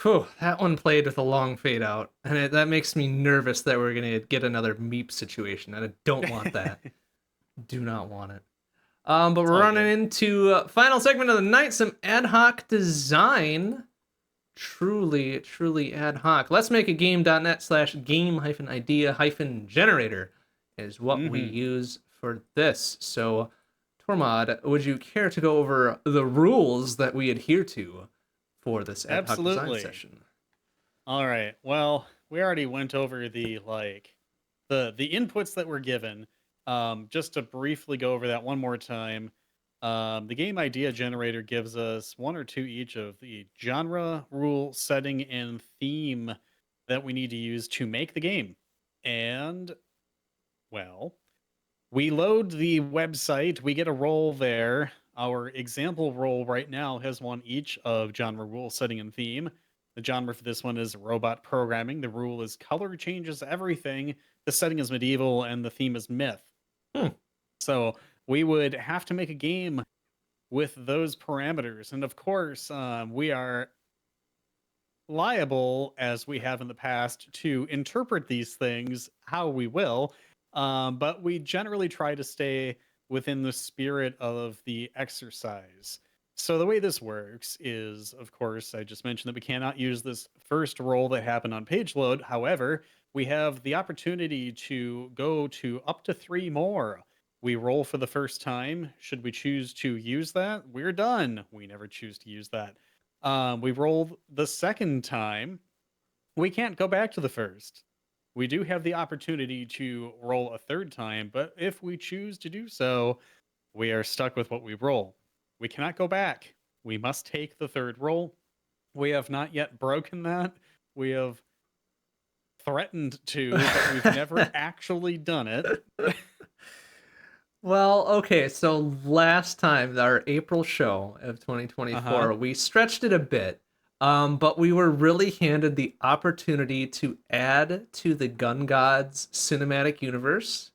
S1: Whew, that one played with a long fade out, and that makes me nervous that we're gonna get another Meep situation, and I don't want that. Do not want it. But we're running
S2: good.
S1: into final segment of the night, some ad hoc design. Truly, truly ad hoc. Let's make a game.net/game-idea-generator is what we use for this. So, Tormod, would you care to go over the rules that we adhere to for this ad hoc design session?
S2: All right. Well, we already went over the inputs that were given. Just to briefly go over that one more time. The game idea generator gives us one or two each of the genre, rule, setting, and theme that we need to use to make the game. And, well, we load the website, we get a role there. Our example role right now has one each of genre, rule, setting, and theme. The genre for this one is robot programming. The rule is color changes everything. The setting is medieval, and the theme is myth. So we would have to make a game with those parameters. And of course, we are liable, as we have in the past, to interpret these things how we will. But we generally try to stay within the spirit of the exercise. So the way this works is, of course, I just mentioned that we cannot use this first roll that happened on page load. However, we have the opportunity to go to up to 3 more. We roll for the first time. Should we choose to use that, we're done. We never choose to use that. We roll the second time. We can't go back to the first. We do have the opportunity to roll a third time, but if we choose to do so, we are stuck with what we roll. We cannot go back. We must take the third roll. We have not yet broken that. We have threatened to, but we've never actually done it.
S1: Well, okay, so last time, our April show of 2024, we stretched it a bit, but we were really handed the opportunity to add to the Gun Gods cinematic universe.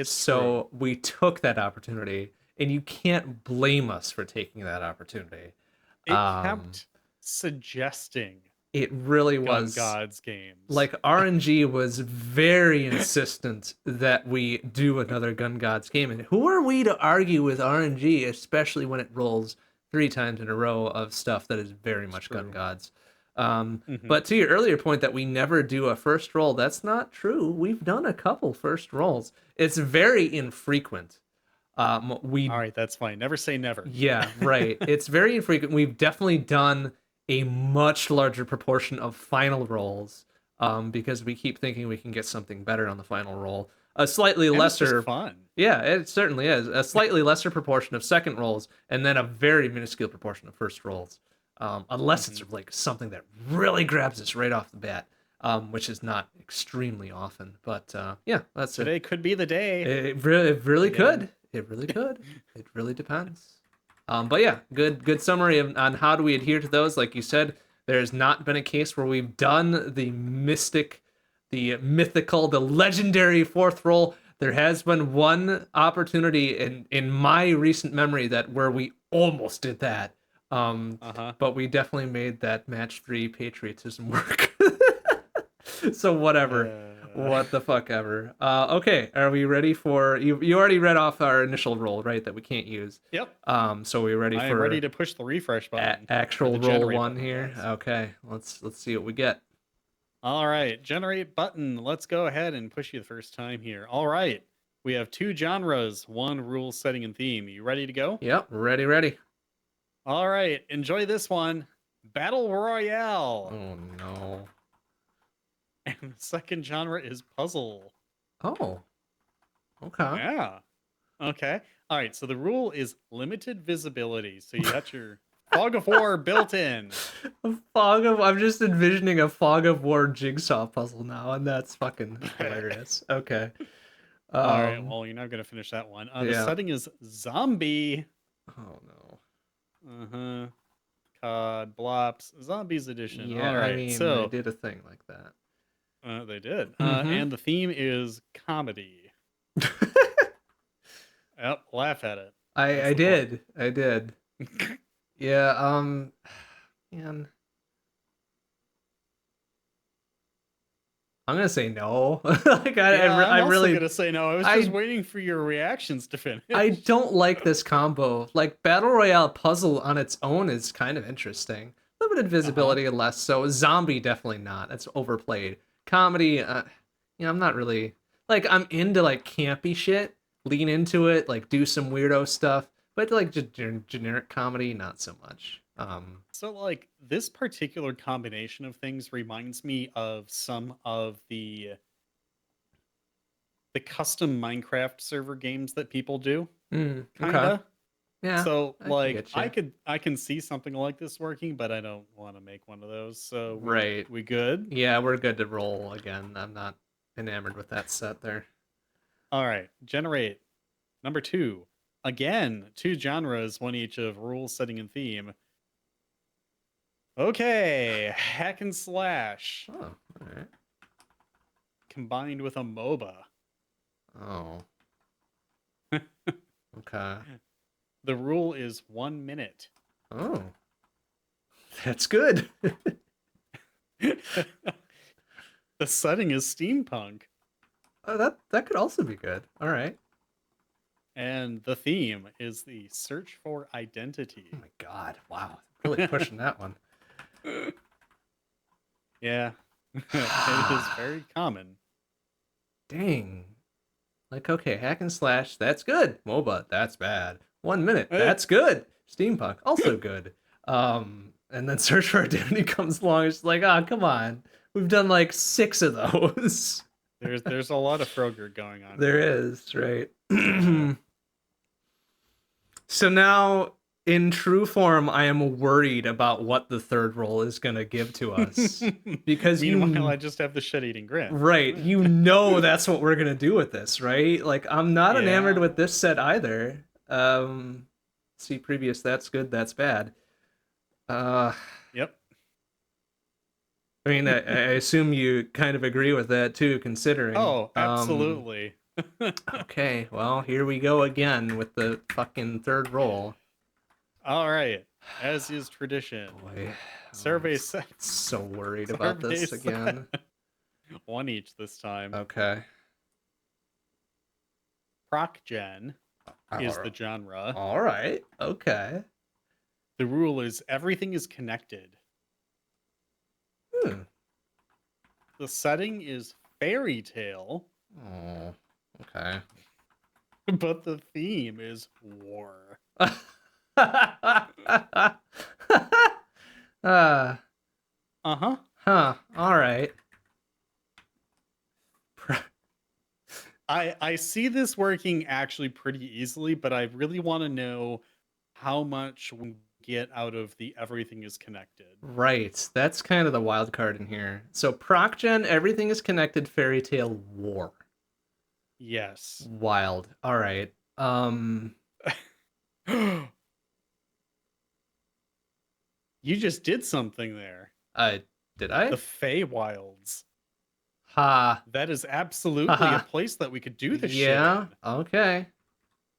S1: So we took that opportunity, and you can't blame us for taking that opportunity.
S2: It kept suggesting
S1: it really was
S2: Gun Gods games.
S1: Like RNG was very insistent that we do another Gun Gods game, and who are we to argue with RNG, especially when it rolls 3 times in a row of stuff that is very much Gun Gods. But to your earlier point that we never do a first roll, that's not true. We've done a couple first rolls. It's very infrequent.
S2: All right, that's fine. Never say never.
S1: Yeah, right. It's very infrequent. We've definitely done a much larger proportion of final rolls because we keep thinking we can get something better on the final roll. A slightly lesser,
S2: it's just fun.
S1: Yeah, it certainly is. A slightly lesser proportion of second rolls, and then a very minuscule proportion of first rolls. Unless it's like something that really grabs us right off the bat, which is not extremely often. But yeah, that's
S2: Today could be the day.
S1: It really could. It really could. It really depends. But yeah, good summary on how do we adhere to those. Like you said, there's not been a case where we've done the mystic, the mythical, the legendary fourth roll. There has been one opportunity in my recent memory where we almost did that. But we definitely made that match 3 patriotism work. So whatever. What the fuck ever. Okay, are we ready for you already read off our initial roll, right, that we can't use?
S2: Yep.
S1: So we're ready
S2: I'm ready to push the refresh button.
S1: Actual roll 1 here. Okay, let's see what we get.
S2: All right, generate button. Let's go ahead and push you the first time here. All right. We have 2 genres, 1 rule, setting, and theme. You ready to go?
S1: Yep, ready.
S2: All right, enjoy this one. Battle Royale.
S1: Oh no.
S2: And the second genre is puzzle.
S1: Oh. Okay.
S2: Yeah. Okay. All right. So the rule is limited visibility. So you got your fog of war built in.
S1: I'm just envisioning a fog of war jigsaw puzzle now, and that's fucking hilarious. Okay.
S2: All right. Well, you're not going to finish that one. The setting is zombie.
S1: Oh no.
S2: COD Blops Zombies Edition.
S1: Yeah,
S2: all right.
S1: I mean,
S2: so
S1: they did a thing like that.
S2: They did. And the theme is comedy. Yep, laugh at it.
S1: I did. Yeah, man. I'm gonna say no. Like
S2: Yeah, I'm
S1: I
S2: also
S1: really
S2: gonna say no. I was
S1: I
S2: just waiting for your reactions to finish.
S1: I don't like this combo. Like battle royale puzzle on its own is kind of interesting. Limited
S2: Uh-huh.
S1: visibility, less so. Zombie definitely not. That's overplayed. Comedy, I'm not really like I'm into like campy shit. Lean into it, like do some weirdo stuff. But like just generic comedy, not so much.
S2: So like this particular combination of things reminds me of some of the custom Minecraft server games that people do,
S1: Okay,
S2: kinda.
S1: yeah,
S2: So
S1: I can
S2: like
S1: get you.
S2: I can see something like this working, but I don't want to make one of those. So
S1: Right.
S2: we good?
S1: Yeah, we're good to roll again. I'm not enamored with that set there.
S2: All right. Generate number 2. Again, 2 genres, one each of rules, setting, and theme. Okay, hack and slash
S1: Oh, all right.
S2: combined with a MOBA.
S1: Oh, okay.
S2: The rule is 1 minute.
S1: Oh, that's good.
S2: The setting is steampunk,
S1: Oh, that could also be good. All right.
S2: and the theme is the search for
S1: Oh
S2: identity.
S1: my God. Wow. Really pushing that one.
S2: Yeah, it is very common.
S1: Dang. Like, okay, hack and slash, that's good. MOBA, that's bad. 1 minute,
S2: Eh,
S1: that's good. Steampunk, also good. And then Search for Identity comes along. It's like, ah, oh, come on. We've done like 6 of those.
S2: there's a lot of Frogger going on
S1: There
S2: here.
S1: is, right?
S2: Yeah.
S1: So now, in true form, I am worried about what the third role is going to give to us. Because
S2: Meanwhile, I just have the shit-eating grin.
S1: right, that's what we're going to do with this, right? Like, I'm not enamored
S2: Yeah.
S1: with this set either. See previous, that's good, that's bad. Uh,
S2: Yep.
S1: I mean, I assume you kind of agree with that too, considering.
S2: Oh, absolutely.
S1: Okay, well, here we go again with the fucking third role.
S2: All right. As is tradition.
S1: Boy,
S2: Survey set.
S1: so worried about
S2: Survey
S1: this
S2: set.
S1: again.
S2: One each this time.
S1: Okay.
S2: Proc gen is
S1: All
S2: the genre.
S1: right. Okay.
S2: The rule is everything is connected.
S1: Hmm.
S2: The setting is fairy tale,
S1: Oh. Okay.
S2: but the theme is war.
S1: uh,
S2: Uh-huh.
S1: huh. All right.
S2: I see this working actually pretty easily, but I really want to know how much we get out of the everything is connected.
S1: Right. That's kind of the wild card in here. So ProcGen, everything is connected. Fairy Tale War.
S2: Yes.
S1: Wild. All right.
S2: You just did something there.
S1: Did I?
S2: The Feywilds.
S1: Ha.
S2: That is absolutely a
S1: Haha.
S2: place that we could do this shit
S1: Yeah.
S2: in.
S1: Okay.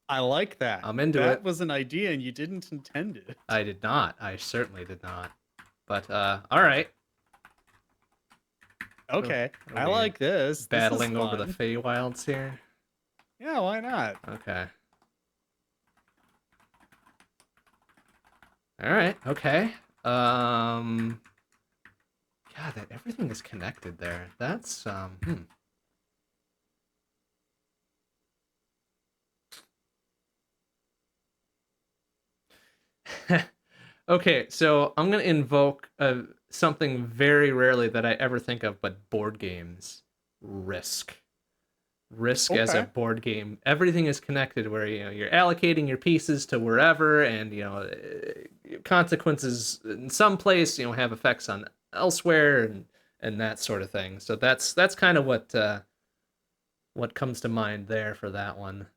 S2: I like that.
S1: I'm into
S2: That
S1: it.
S2: was an idea and you didn't intend it.
S1: I did not. I certainly did not. But all right.
S2: Okay.
S1: Are
S2: I
S1: we
S2: like this.
S1: battling
S2: This is
S1: over the
S2: fun.
S1: Feywilds here?
S2: Yeah, why not?
S1: Okay. All right. Okay. God, that everything is connected there. That's Okay, so I'm gonna invoke something very rarely that I ever think of, but board games. Risk. Risk as a
S2: Okay.
S1: board game. Everything is connected where you're allocating your pieces to wherever, and consequences in some place have effects on elsewhere, and that sort of thing. So that's kind of what comes to mind there for that one,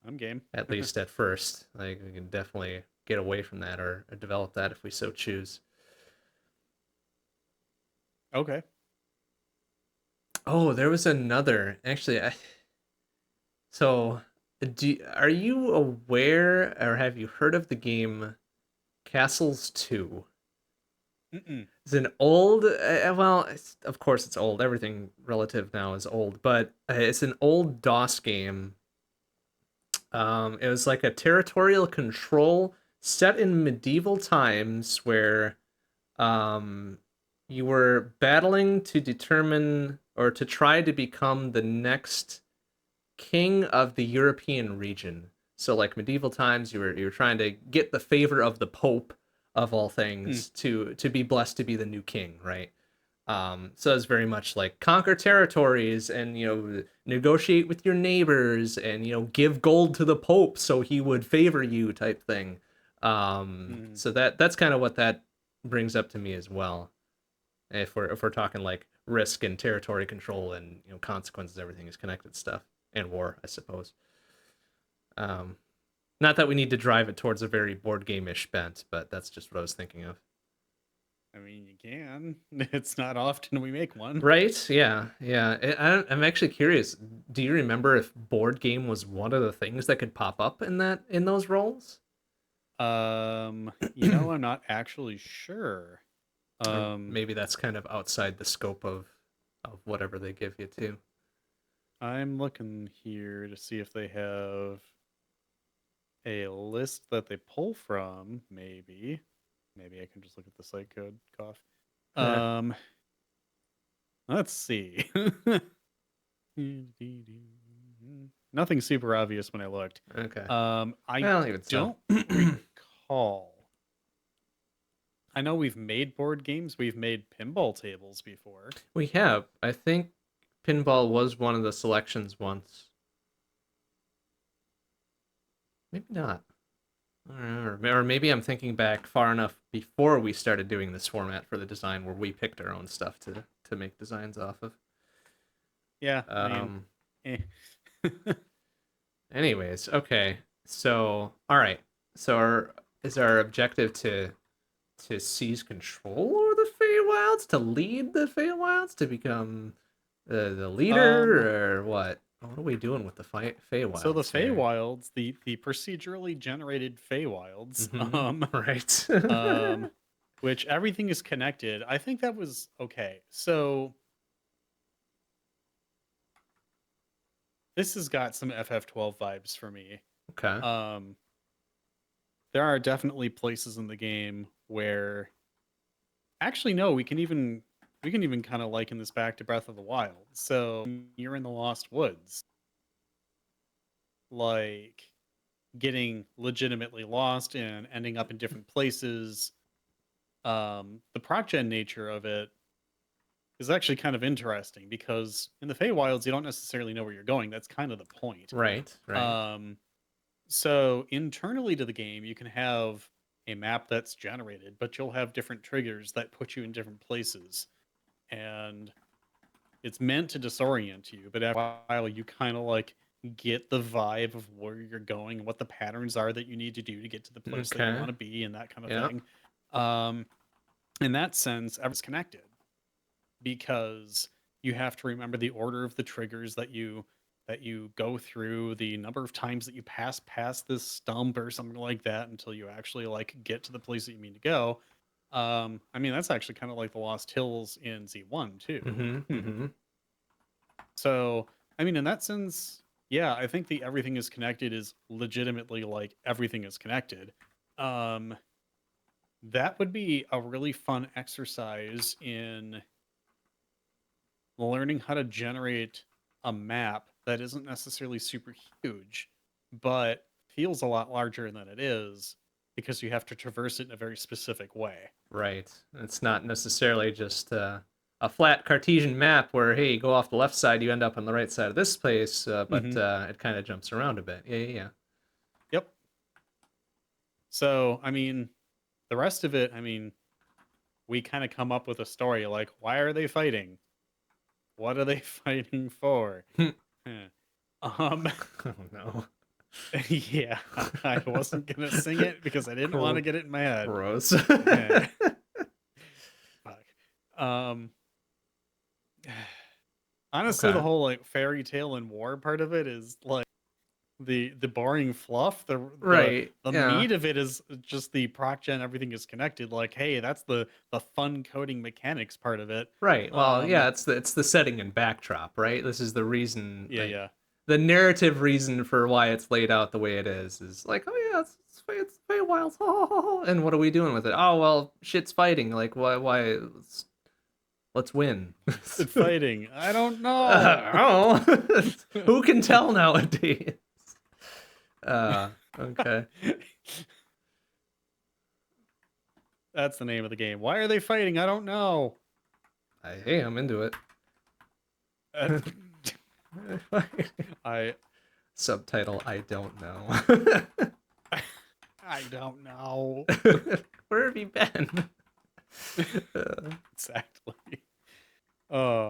S2: I'm game.
S1: at least at first. Like we can definitely get away from that or develop that if we so choose.
S2: Okay.
S1: Oh, there was another. Actually, so are you aware or have you heard of the game Castles 2?
S2: Mm-mm.
S1: It's an old, well, of course it's old. Everything relative now is old, but it's an old DOS game. It was like a territorial control set in medieval times where um, you were battling to determine or to try to become the next king of the European region. So like medieval times, you were trying to get the favor of the Pope of all
S2: Mm.
S1: things to be blessed to be the new king, right? So it's very much like conquer territories and negotiate with your neighbors and give gold to the Pope so he would favor you type thing.
S2: Mm.
S1: So that's kind of what that brings up to me as well. If we're talking like risk and territory control and consequences, everything is connected stuff and war, I suppose. Um, Not that we need to drive it towards a very board game-ish bent, but that's just what I was thinking of.
S2: I mean, you can. It's not often we make one.
S1: Right? Yeah, yeah. I'm actually curious. Do you remember if board game was one of the things that could pop up in those roles?
S2: I'm not actually sure.
S1: Or
S2: Um,
S1: maybe that's kind of outside the scope of whatever they give you too.
S2: I'm looking here to see if they have a list that they pull from, maybe. Maybe I can just look at the site code. Cough. Um, let's see. Nothing super obvious when I looked.
S1: Okay.
S2: I
S1: Well, even so.
S2: don't recall. I know we've made board games, we've made pinball tables before.
S1: We have. I think pinball was one of the selections once. Maybe not. Or maybe I'm thinking back far enough before we started doing this format for the design where we picked our own stuff to make designs off of.
S2: Yeah, I mean,
S1: Um,
S2: eh.
S1: Anyways, okay. So, all right. So, is our objective to seize control of the Feywilds, to lead the Feywilds, to become the
S2: Um,
S1: leader, or what? What are we doing with the
S2: so the
S1: Feywilds here?
S2: Feywilds, the procedurally generated Feywilds,
S1: Mm-hmm. Right.
S2: um, which everything is connected. I think that was okay. So this has got some FF12 vibes for me.
S1: Okay.
S2: Um, there are definitely places in the game where actually no, we can even kind of liken this back to Breath of the Wild. So you're in the Lost Woods, like getting legitimately lost and ending up in different places. The proc-gen nature of it is actually kind of interesting because in the Feywilds you don't necessarily know where you're going. That's kind of the point.
S1: Right. Right.
S2: Um, so internally to the game, you can have a map that's generated, but you'll have different triggers that put you in different places, and it's meant to disorient you. But after a while, you kind of like get the vibe of where you're going and what the patterns are that you need to do to get to the place that you
S1: Okay.
S2: want to be, and that kind of
S1: Yeah.
S2: thing. Um, in that sense, everything's connected because you have to remember the order of the triggers that you go through, the number of times that you pass past this stump or something like that until you actually like get to the place that you mean to go. I mean that's actually kind of like the Lost Hills in Z1 too.
S1: Mm-hmm. Mm-hmm.
S2: So I mean in that sense, yeah, I think the everything is connected is legitimately like everything is connected. Um, that would be a really fun exercise in learning how to generate a map that isn't necessarily super huge, but feels a lot larger than it is because you have to traverse it in a very specific way.
S1: Right. It's not necessarily just a flat Cartesian map where, hey, you go off the left side, you end up on the right side of this place, but
S2: Hmm.
S1: it kind of jumps around a bit. Yeah, yeah,
S2: Yep. So, I mean, the rest of it, I mean, we kind of come up with a story like, why are they fighting? What are they fighting for?
S1: yeah.
S2: Huh. Um,
S1: Oh no.
S2: yeah, I wasn't gonna sing it because I didn't want to get it in my head.
S1: Gross.
S2: Eh, fuck. Um, honestly, the
S1: Okay.
S2: whole like fairy tale and war part of it is like the boring fluff.
S1: Right.
S2: The
S1: Yeah.
S2: meat of it is just the proc gen. Everything is connected. Like, hey, that's the fun coding mechanics part of it.
S1: Right. Well,
S2: Um,
S1: yeah, it's the setting and backdrop, right? This is the reason,
S2: yeah,
S1: like
S2: yeah.
S1: the narrative reason for why it's laid out the way it is like, oh yeah, it's Feywild, and what are we doing with it? Oh well, shit's fighting. Like why let's win.
S2: Good fighting. I don't know.
S1: Oh, who can tell nowadays? Okay.
S2: That's the name of the game. Why are they fighting? I don't know.
S1: Hey, I'm into it.
S2: Uh, I
S1: Subtitle: I don't know.
S2: I don't know.
S1: Where have you been?
S2: Exactly. Oh,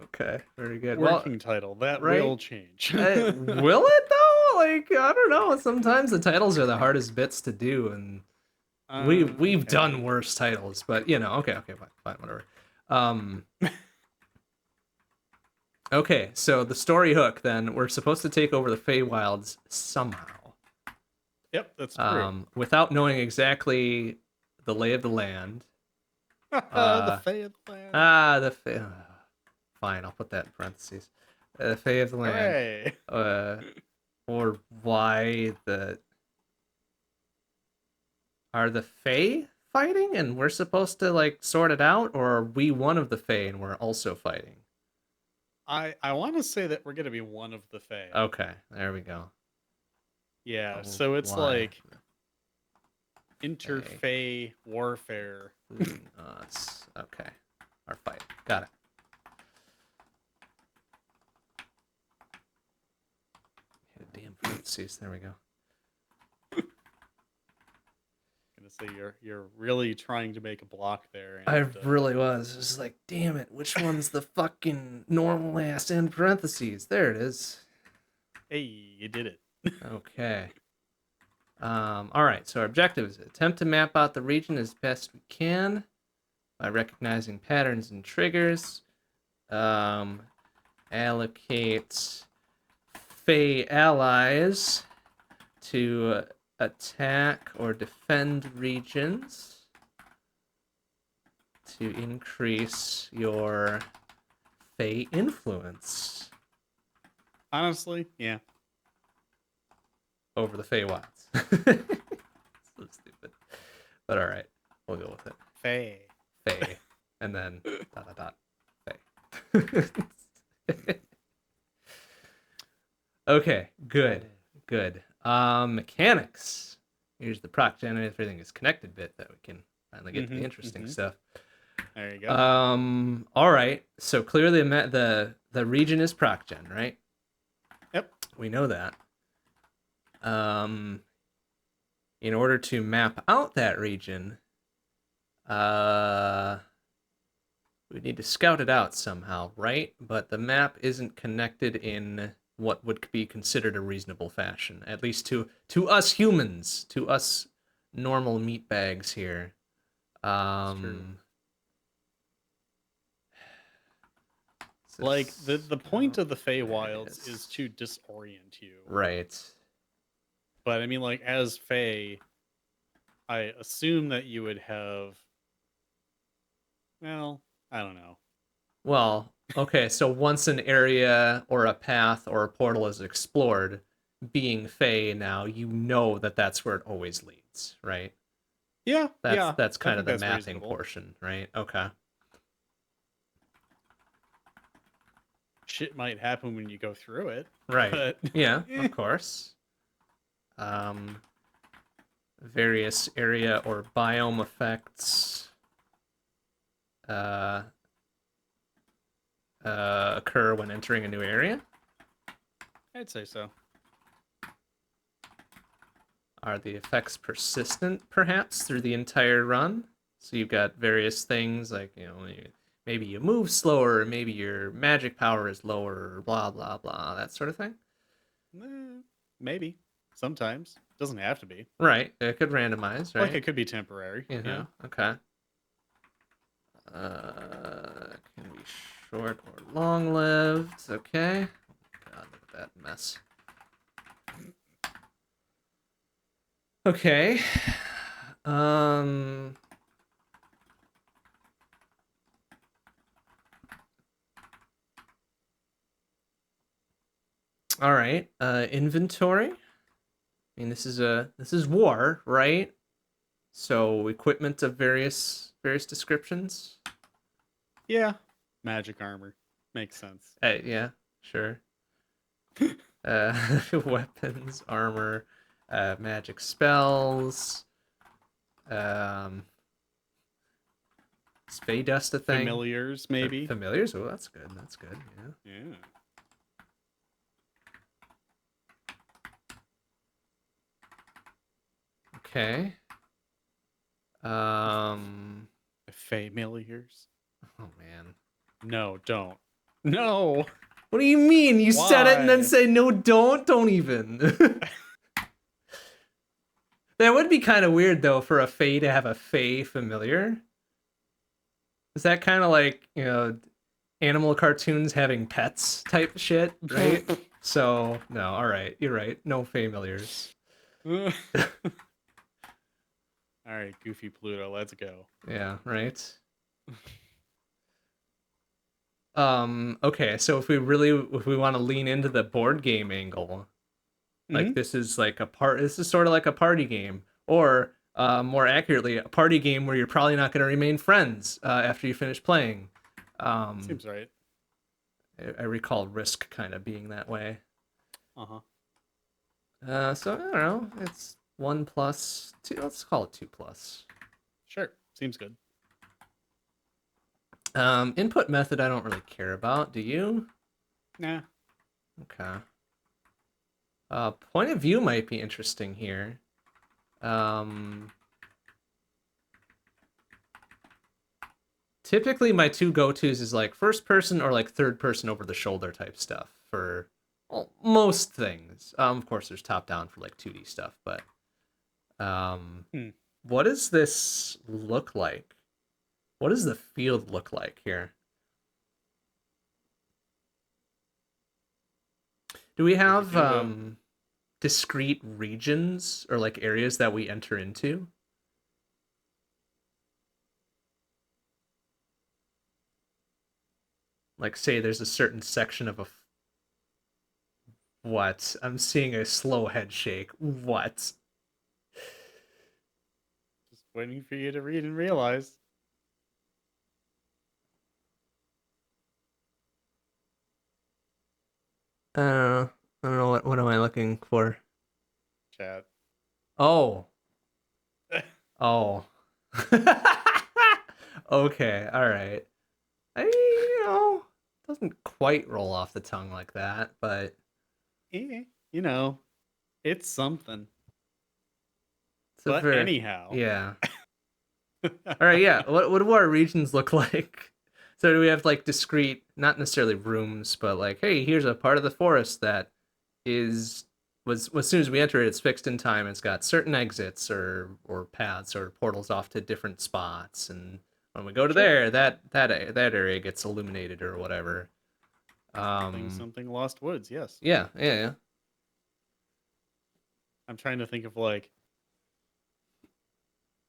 S1: Okay, very good.
S2: working title. That
S1: right?
S2: will change.
S1: Will it though? Like, I don't know. Sometimes the titles are the hardest bits to do, and we've done
S2: Okay.
S1: worse titles, but you know, okay, fine, whatever. Um, okay, so the story hook. Then we're supposed to take over the Feywilds somehow.
S2: Yep, that's true.
S1: Without knowing exactly the lay of the land.
S2: The Fey of the Land.
S1: The Fey. Fine, I'll put that in parentheses. The Fey of the Land.
S2: Hooray.
S1: Or why are the Fey fighting and we're supposed to like sort it out, or are we one of the Fey and we're also fighting?
S2: I want to say that we're gonna be one of the Fey.
S1: Okay, there we go.
S2: Yeah,
S1: Oh,
S2: so it's
S1: why?
S2: like interfey warfare.
S1: Us. Okay. Our fight. Got it. Hit a damn parentheses. There we go.
S2: Gonna say you're really trying to make a block there.
S1: I
S2: And,
S1: really was. It was like, damn it, which one's the fucking normal ass end parentheses? There it is.
S2: hey, you did it.
S1: Okay. All right. So our objective is to attempt to map out the region as best we can by recognizing patterns and triggers. Allocate Fey allies to attack or defend regions to increase your Fey influence
S2: Honestly, yeah.
S1: over the Feywilds. So stupid. But all right, we'll go with it.
S2: Fey.
S1: Fey. And then ... Fey. Okay, good. Mechanics. Here's the proc gen, everything is connected bit that we can finally get to the interesting stuff.
S2: There you go.
S1: All right. So clearly the region is proc gen, right?
S2: Yep.
S1: We know that. In order to map out that region, we need to scout it out somehow, right? But the map isn't connected in what would be considered a reasonable fashion, at least to us humans, to us normal meatbags here.
S2: That's true. Like the point of the Feywilds is to disorient you.
S1: Right.
S2: But I mean, like, as Fey, I assume that you would have, well, I don't know.
S1: Well, okay, so once an area or a path or a portal is explored, being Fey now, you know that that's where it always leads, right?
S2: Yeah,
S1: That's kind of the
S2: that's
S1: mapping
S2: reasonable.
S1: portion, right? Okay.
S2: Shit might happen when you go through it.
S1: Right.
S2: But...
S1: Yeah, of course. Various area or biome effects occur when entering a new area.
S2: I'd say so.
S1: Are the effects persistent, perhaps, through the entire run? So you've got various things like, you know, maybe you move slower, maybe your magic power is lower, blah, blah, blah, that sort of thing?
S2: Maybe. Sometimes. Doesn't have to be.
S1: Right. It could randomize, right?
S2: Like, it could be temporary. Yeah.
S1: Okay. Can be short or long-lived. Okay. God, look at that mess. Okay. Um. All right. Inventory. I mean, this is war, right? So equipment of various descriptions.
S2: Yeah. Magic armor. Makes sense.
S1: Yeah, sure. Weapons, armor, magic spells. Um, is Fey dust a thing?
S2: Familiars, maybe.
S1: Familiars? Oh, that's good. That's good. Yeah.
S2: Yeah.
S1: Okay. Um.
S2: Familiars.
S1: Oh man.
S2: No, don't. No.
S1: What do you mean? You said it and then
S2: Why?
S1: say no. Don't even. That would be kind of weird though for a Fey to have a Fey familiar. Is that kind of like, animal cartoons having pets type shit, right? So, no, all right. You're right. No familiars.
S2: All right, Goofy Pluto, let's go.
S1: Yeah, right. Okay, so if we want to lean into the board game angle, like
S2: Mhm.
S1: this is like this is sort of like a party game, or more accurately, a party game where you're probably not going to remain friends after you finish playing. Um,
S2: Seems right.
S1: I recall Risk kind of being that way.
S2: Uh-huh.
S1: So I don't know. It's 1+2. Let's call it 2+.
S2: Sure. Seems good.
S1: Input method I don't really care about. Do you?
S2: Nah.
S1: Okay. Point of view might be interesting here. Typically my two go-tos is like first person or like third person over the shoulder type stuff for most things. Of course there's top down for like 2D stuff, but
S2: Hmm.
S1: what does this look like? What does the field look like here? Do we have
S2: do
S1: discrete regions or like areas that we enter into? Like say there's a certain section of a what? I'm seeing a slow head shake. What?
S2: Just waiting for you to read and realize.
S1: I don't know what am I looking for?
S2: Chat.
S1: Oh. Oh. Okay, all right. Doesn't quite roll off the tongue like that, but
S2: You know, it's something.
S1: it's a
S2: But
S1: very
S2: anyhow.
S1: yeah. All right, yeah. What do our regions look like? So do we have like discrete, not necessarily rooms, but like, hey, here's a part of the forest that is was as soon as we enter it, it's fixed in time. It's got certain exits or paths or portals off to different spots, and when we go to
S2: Sure.
S1: there, that area gets illuminated or whatever.
S2: Something Lost Woods, yes.
S1: Yeah.
S2: I'm trying to think of like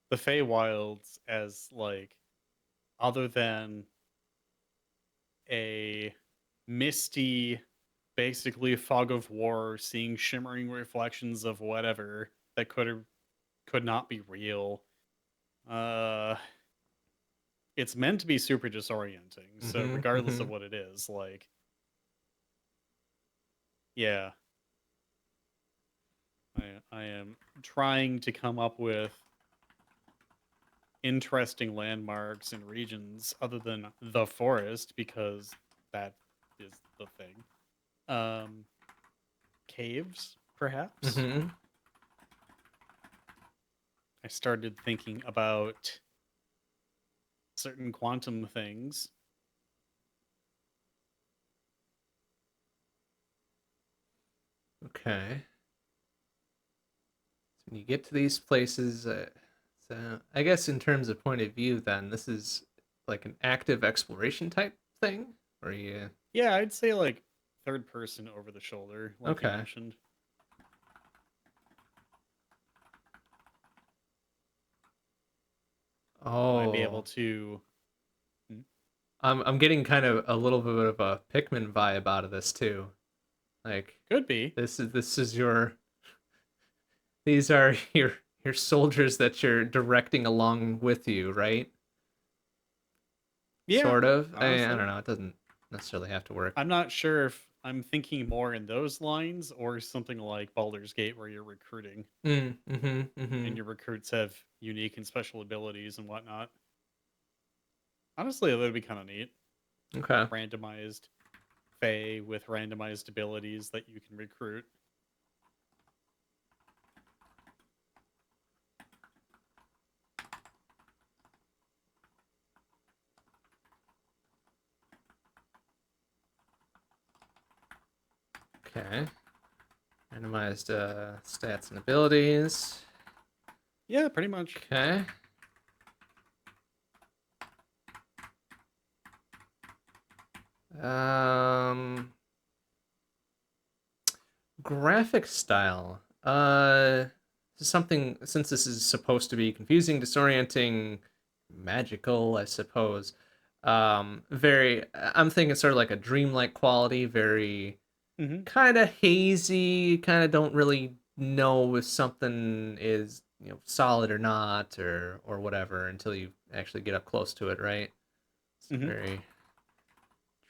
S2: the Feywilds as like other than a misty, basically fog of war, seeing shimmering reflections of whatever that could not be real. Uh, it's meant to be super disorienting. So regardless of what it is, like, yeah, I am trying to come up with interesting landmarks and regions other than the forest because that is the thing. Caves, perhaps.
S1: Mm-hmm.
S2: I started thinking about certain quantum things.
S1: Okay. So when you get to these places, so I guess in terms of point of view, then this is like an active exploration type thing, or you?
S2: Yeah, I'd say like third person over the shoulder, like you
S1: Okay.
S2: mentioned. Might be able
S1: Oh,
S2: to. Hmm?
S1: I'm getting kind of a little bit of a Pikmin vibe out of this too. Like
S2: Could be.
S1: this is your these are your soldiers that you're directing along with you, right?
S2: Yeah,
S1: Sort of. I
S2: honestly.
S1: don't know. It doesn't necessarily have to work.
S2: I'm not sure if I'm thinking more in those lines or something like Baldur's Gate where you're recruiting and
S1: Mm.
S2: your recruits have unique and special abilities and whatnot. Honestly, that would be kind of neat.
S1: Okay.
S2: Randomized Fae with randomized abilities that you can recruit.
S1: Okay. Randomized stats and abilities.
S2: Yeah, pretty much.
S1: Okay. Um, graphic style. Something since this is supposed to be confusing, disorienting, magical, I suppose. Very. I'm thinking sort of like a dreamlike quality. Very
S2: Hmm.
S1: kind of hazy. Kind of don't really know if something is solid or not or whatever until you actually get up close to it, right? It's
S2: Hmm.
S1: very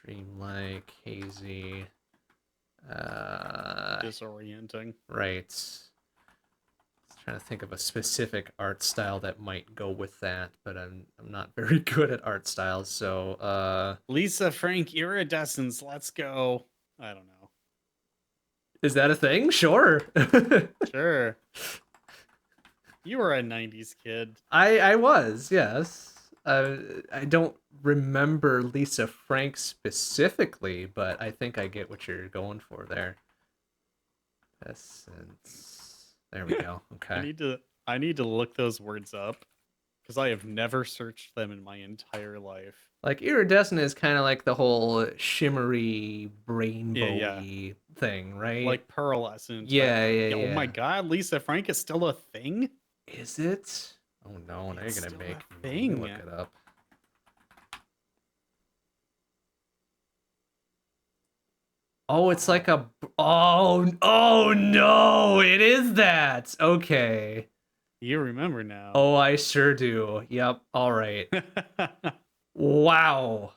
S1: dreamlike, hazy.
S2: Disorienting.
S1: Right. Trying to think of a specific art style that might go with that, but I'm not very good at art styles, so
S2: Lisa Frank Iridescence, let's go. I don't know.
S1: is that a thing? Sure.
S2: Sure. You were a 90s kid.
S1: I was, yes. I don't remember Lisa Frank specifically, but I think I get what you're going for there. Essence. There we go.
S2: I
S1: Okay.
S2: need to I need to look those words up because I have never searched them in my entire life.
S1: Like iridescent is kind of like the whole shimmery,
S2: Yeah.
S1: rainbowy thing, right?
S2: Like pearlescent, but
S1: Yeah, yeah,
S2: yeah, oh my
S1: yeah.
S2: god, Lisa Frank is still a thing?
S1: Is it? Oh no, now you're
S2: It's
S1: gonna
S2: still
S1: make
S2: a
S1: me
S2: thing.
S1: look it up. Oh, it's like
S2: Wow.
S1: a oh no, it is that. Okay.
S2: You remember now.
S1: Oh, I sure do. Yep. All right. Wow.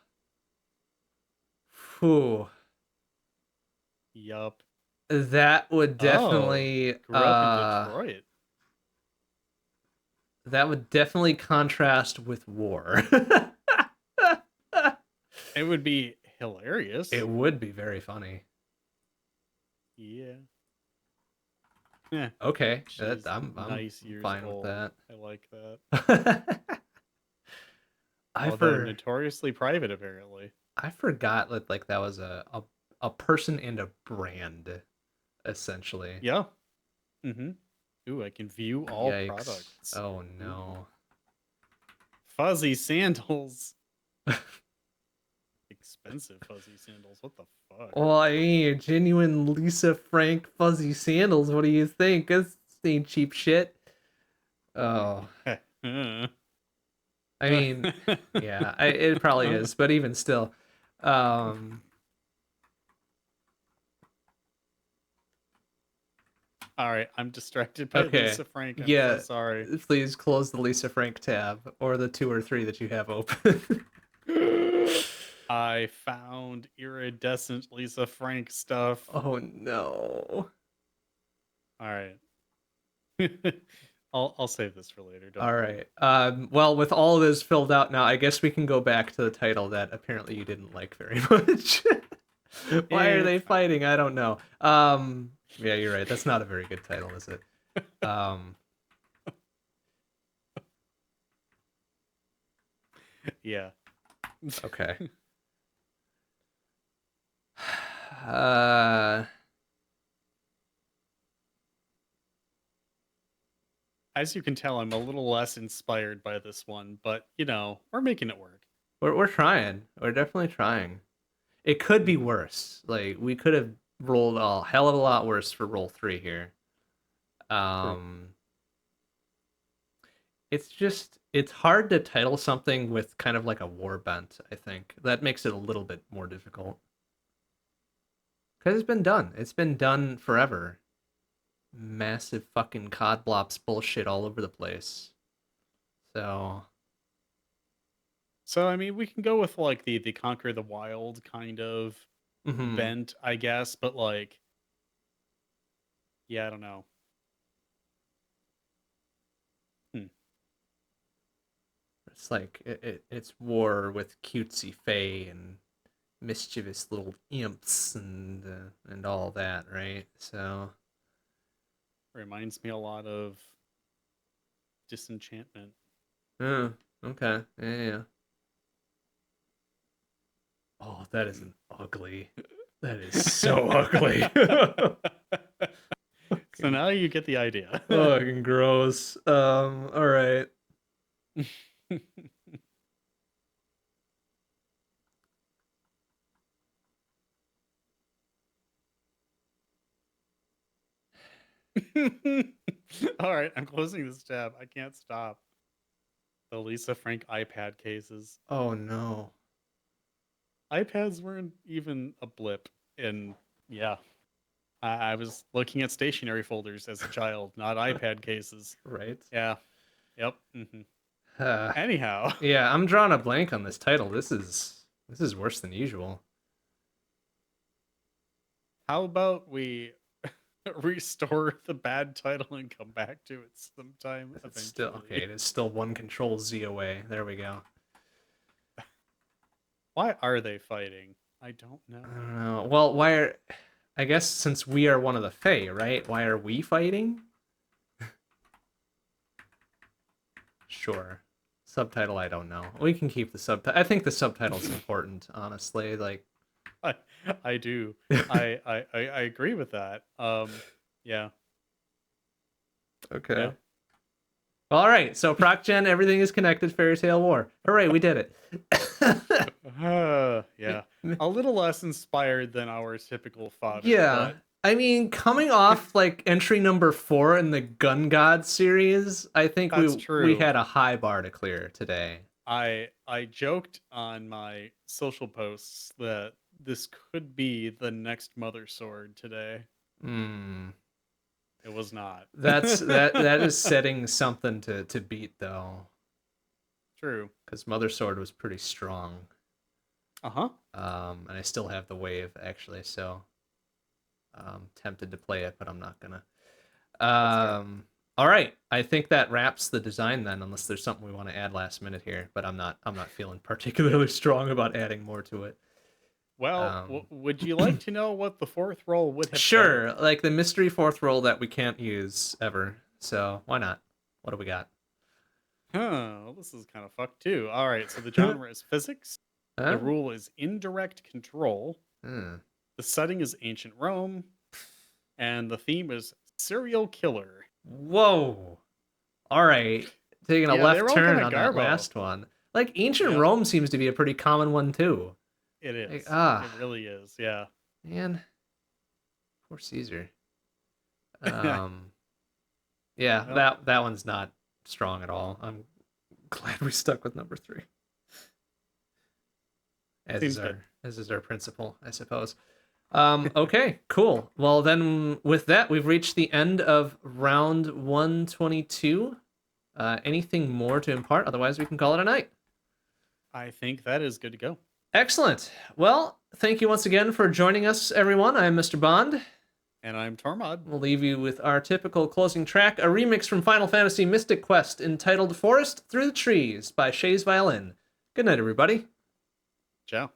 S1: Whew.
S2: Yup.
S1: That would
S2: Oh,
S1: definitely
S2: grew up in Detroit.
S1: that would definitely contrast with war.
S2: It would be
S1: It
S2: hilarious.
S1: would be very funny.
S2: Yeah. Yeah.
S1: Okay,
S2: She's
S1: I'm
S2: nice years
S1: fine with
S2: old.
S1: that.
S2: I like that.
S1: I
S2: Although
S1: for
S2: notoriously private, apparently.
S1: I forgot that like that was a person and a brand essentially.
S2: Yeah. Mm-hmm. Ooh, I can view all
S1: Yikes.
S2: products.
S1: Oh
S2: Ooh.
S1: no.
S2: Fuzzy sandals. Expensive fuzzy sandals. What the fuck?
S1: Well, I mean, genuine Lisa Frank fuzzy sandals. What do you think? This ain't cheap shit. Oh, I mean, yeah, it probably is, but even still, um,
S2: All right, I'm distracted by
S1: okay,
S2: Lisa Frank. I'm so
S1: yeah.
S2: sorry.
S1: Please close the Lisa Frank tab or the two or three that you have open.
S2: I found iridescent Lisa Frank stuff.
S1: Oh no.
S2: All right. I'll save this for later. Don't
S1: All
S2: worry.
S1: right. Well, with all of this filled out now, I guess we can go back to the title that apparently you didn't like very much. Why are they
S2: It's fine.
S1: fighting? I don't know. Yeah, you're right. That's not a very good title, is it? Um,
S2: Yeah.
S1: okay. Uh,
S2: As you can tell, I'm a little less inspired by this one, but we're making it work.
S1: we're trying. We're definitely trying. It could be
S2: Mhm.
S1: worse. Like we could have rolled a hell of a lot worse for roll 3 here.
S2: True.
S1: Um, it's hard to title something with kind of like a war bent, I think. That makes it a little bit more difficult. Because it's been done. It's been done forever. Massive fucking cod blops bullshit all over the place. So
S2: So I mean, we can go with like the Conquer the Wild kind of
S1: mhm.
S2: bent, I guess, but like, yeah, I don't know. Hmm.
S1: It's like it's war with cutesy fae and mischievous little imps and all that, right? So
S2: Reminds me a lot of Disenchantment.
S1: oh, okay, yeah. Oh, that is an ugly. That is so ugly.
S2: So now you get the idea.
S1: Fucking gross. All right.
S2: All right, I'm closing this tab. I can't stop. The Lisa Frank iPad cases.
S1: Oh no.
S2: iPads weren't even a blip. And yeah, I was looking at stationery folders as a child, not iPad cases.
S1: Right.
S2: Yeah. Yep.
S1: Uh,
S2: Anyhow,
S1: yeah, I'm drawing a blank on this title. This is worse than usual.
S2: how about we restore the bad title and come back to it sometime
S1: It's
S2: eventually?
S1: still okay. It is still one Control Z away. There we go.
S2: Why are they fighting? I don't know.
S1: I don't know. Well, why are? I guess since we are one of the Fae, right? Why are we fighting? Sure. Subtitle, I don't know. We can keep the subtitle. I think the subtitle's important, honestly. Like,
S2: I do. I agree with that. Yeah.
S1: okay.
S2: Yeah.
S1: Well, all right. So Proc Gen, everything is connected. Fairy Tale War. Hooray, we did it.
S2: Yeah. A little less inspired than our typical fodder.
S1: Yeah. I mean, coming off like entry number 4 in the Gun God series, I think
S2: That's
S1: we
S2: true.
S1: had a high bar to clear today.
S2: I joked on my social posts that this could be the next Mother Sword today.
S1: Hmm.
S2: It was not.
S1: That is setting something to beat though,
S2: True.
S1: because Mother Sword was pretty strong.
S2: Uh-huh.
S1: And I still have the wave actually, so tempted to play it, but I'm not gonna. All right, I think that wraps the design then, unless there's something we want to add last minute here. But I'm not feeling particularly strong about adding more to it.
S2: Well, would you like to know what the fourth roll would have
S1: Sure,
S2: been?
S1: like the mystery fourth roll that we can't use ever. So why not? What do we got?
S2: Well, this is kind of fucked too. All right, so the genre is physics. The rule is indirect control. The setting is ancient Rome. And the theme is serial killer.
S1: Whoa. All right. Taking a left turn on that last one. Like ancient Rome seems to be a pretty common one too.
S2: It is.
S1: Like,
S2: it really is. Yeah.
S1: Man. Poor Caesar. Yeah, that one's not strong at all. I'm glad we stuck with number 3. As is our principle, I suppose. Okay, cool. Well, then with that, we've reached the end of round 122. Anything more to impart? Otherwise, we can call it a night.
S2: I think that is good to go.
S1: Excellent. Well, thank you once again for joining us, everyone. I'm MrBond.
S2: And I'm Tormod.
S1: We'll leave you with our typical closing track, a remix from Final Fantasy Mystic Quest entitled Forest Through the Trees by Shay's Violin. Good night, everybody.
S2: Ciao.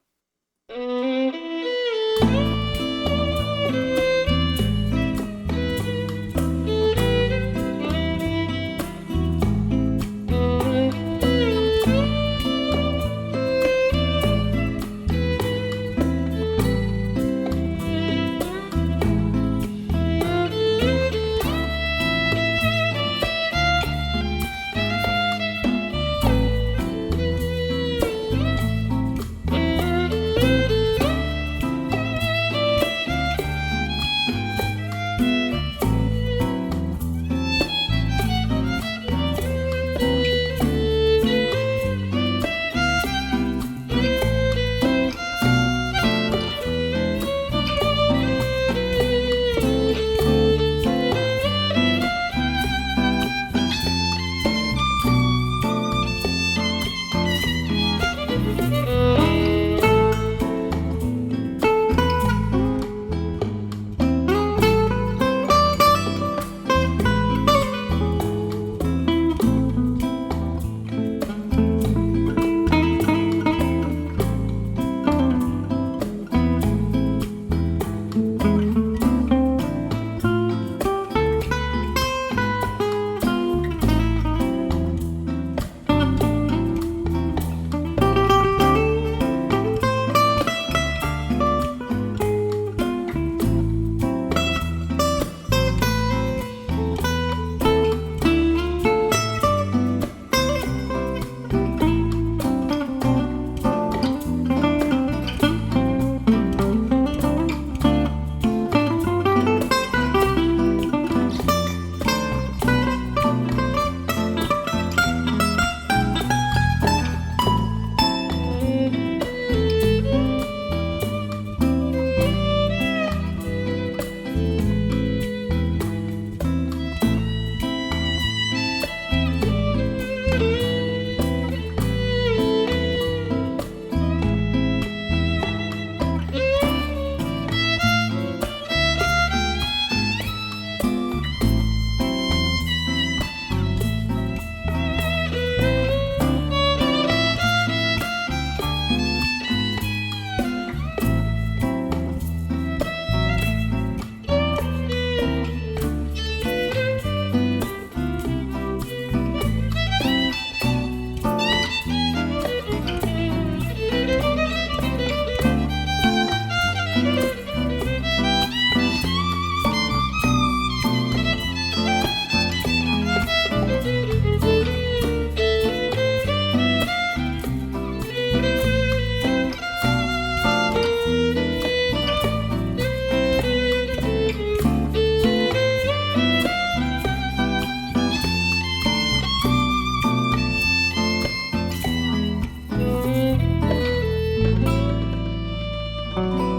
S1: Bye.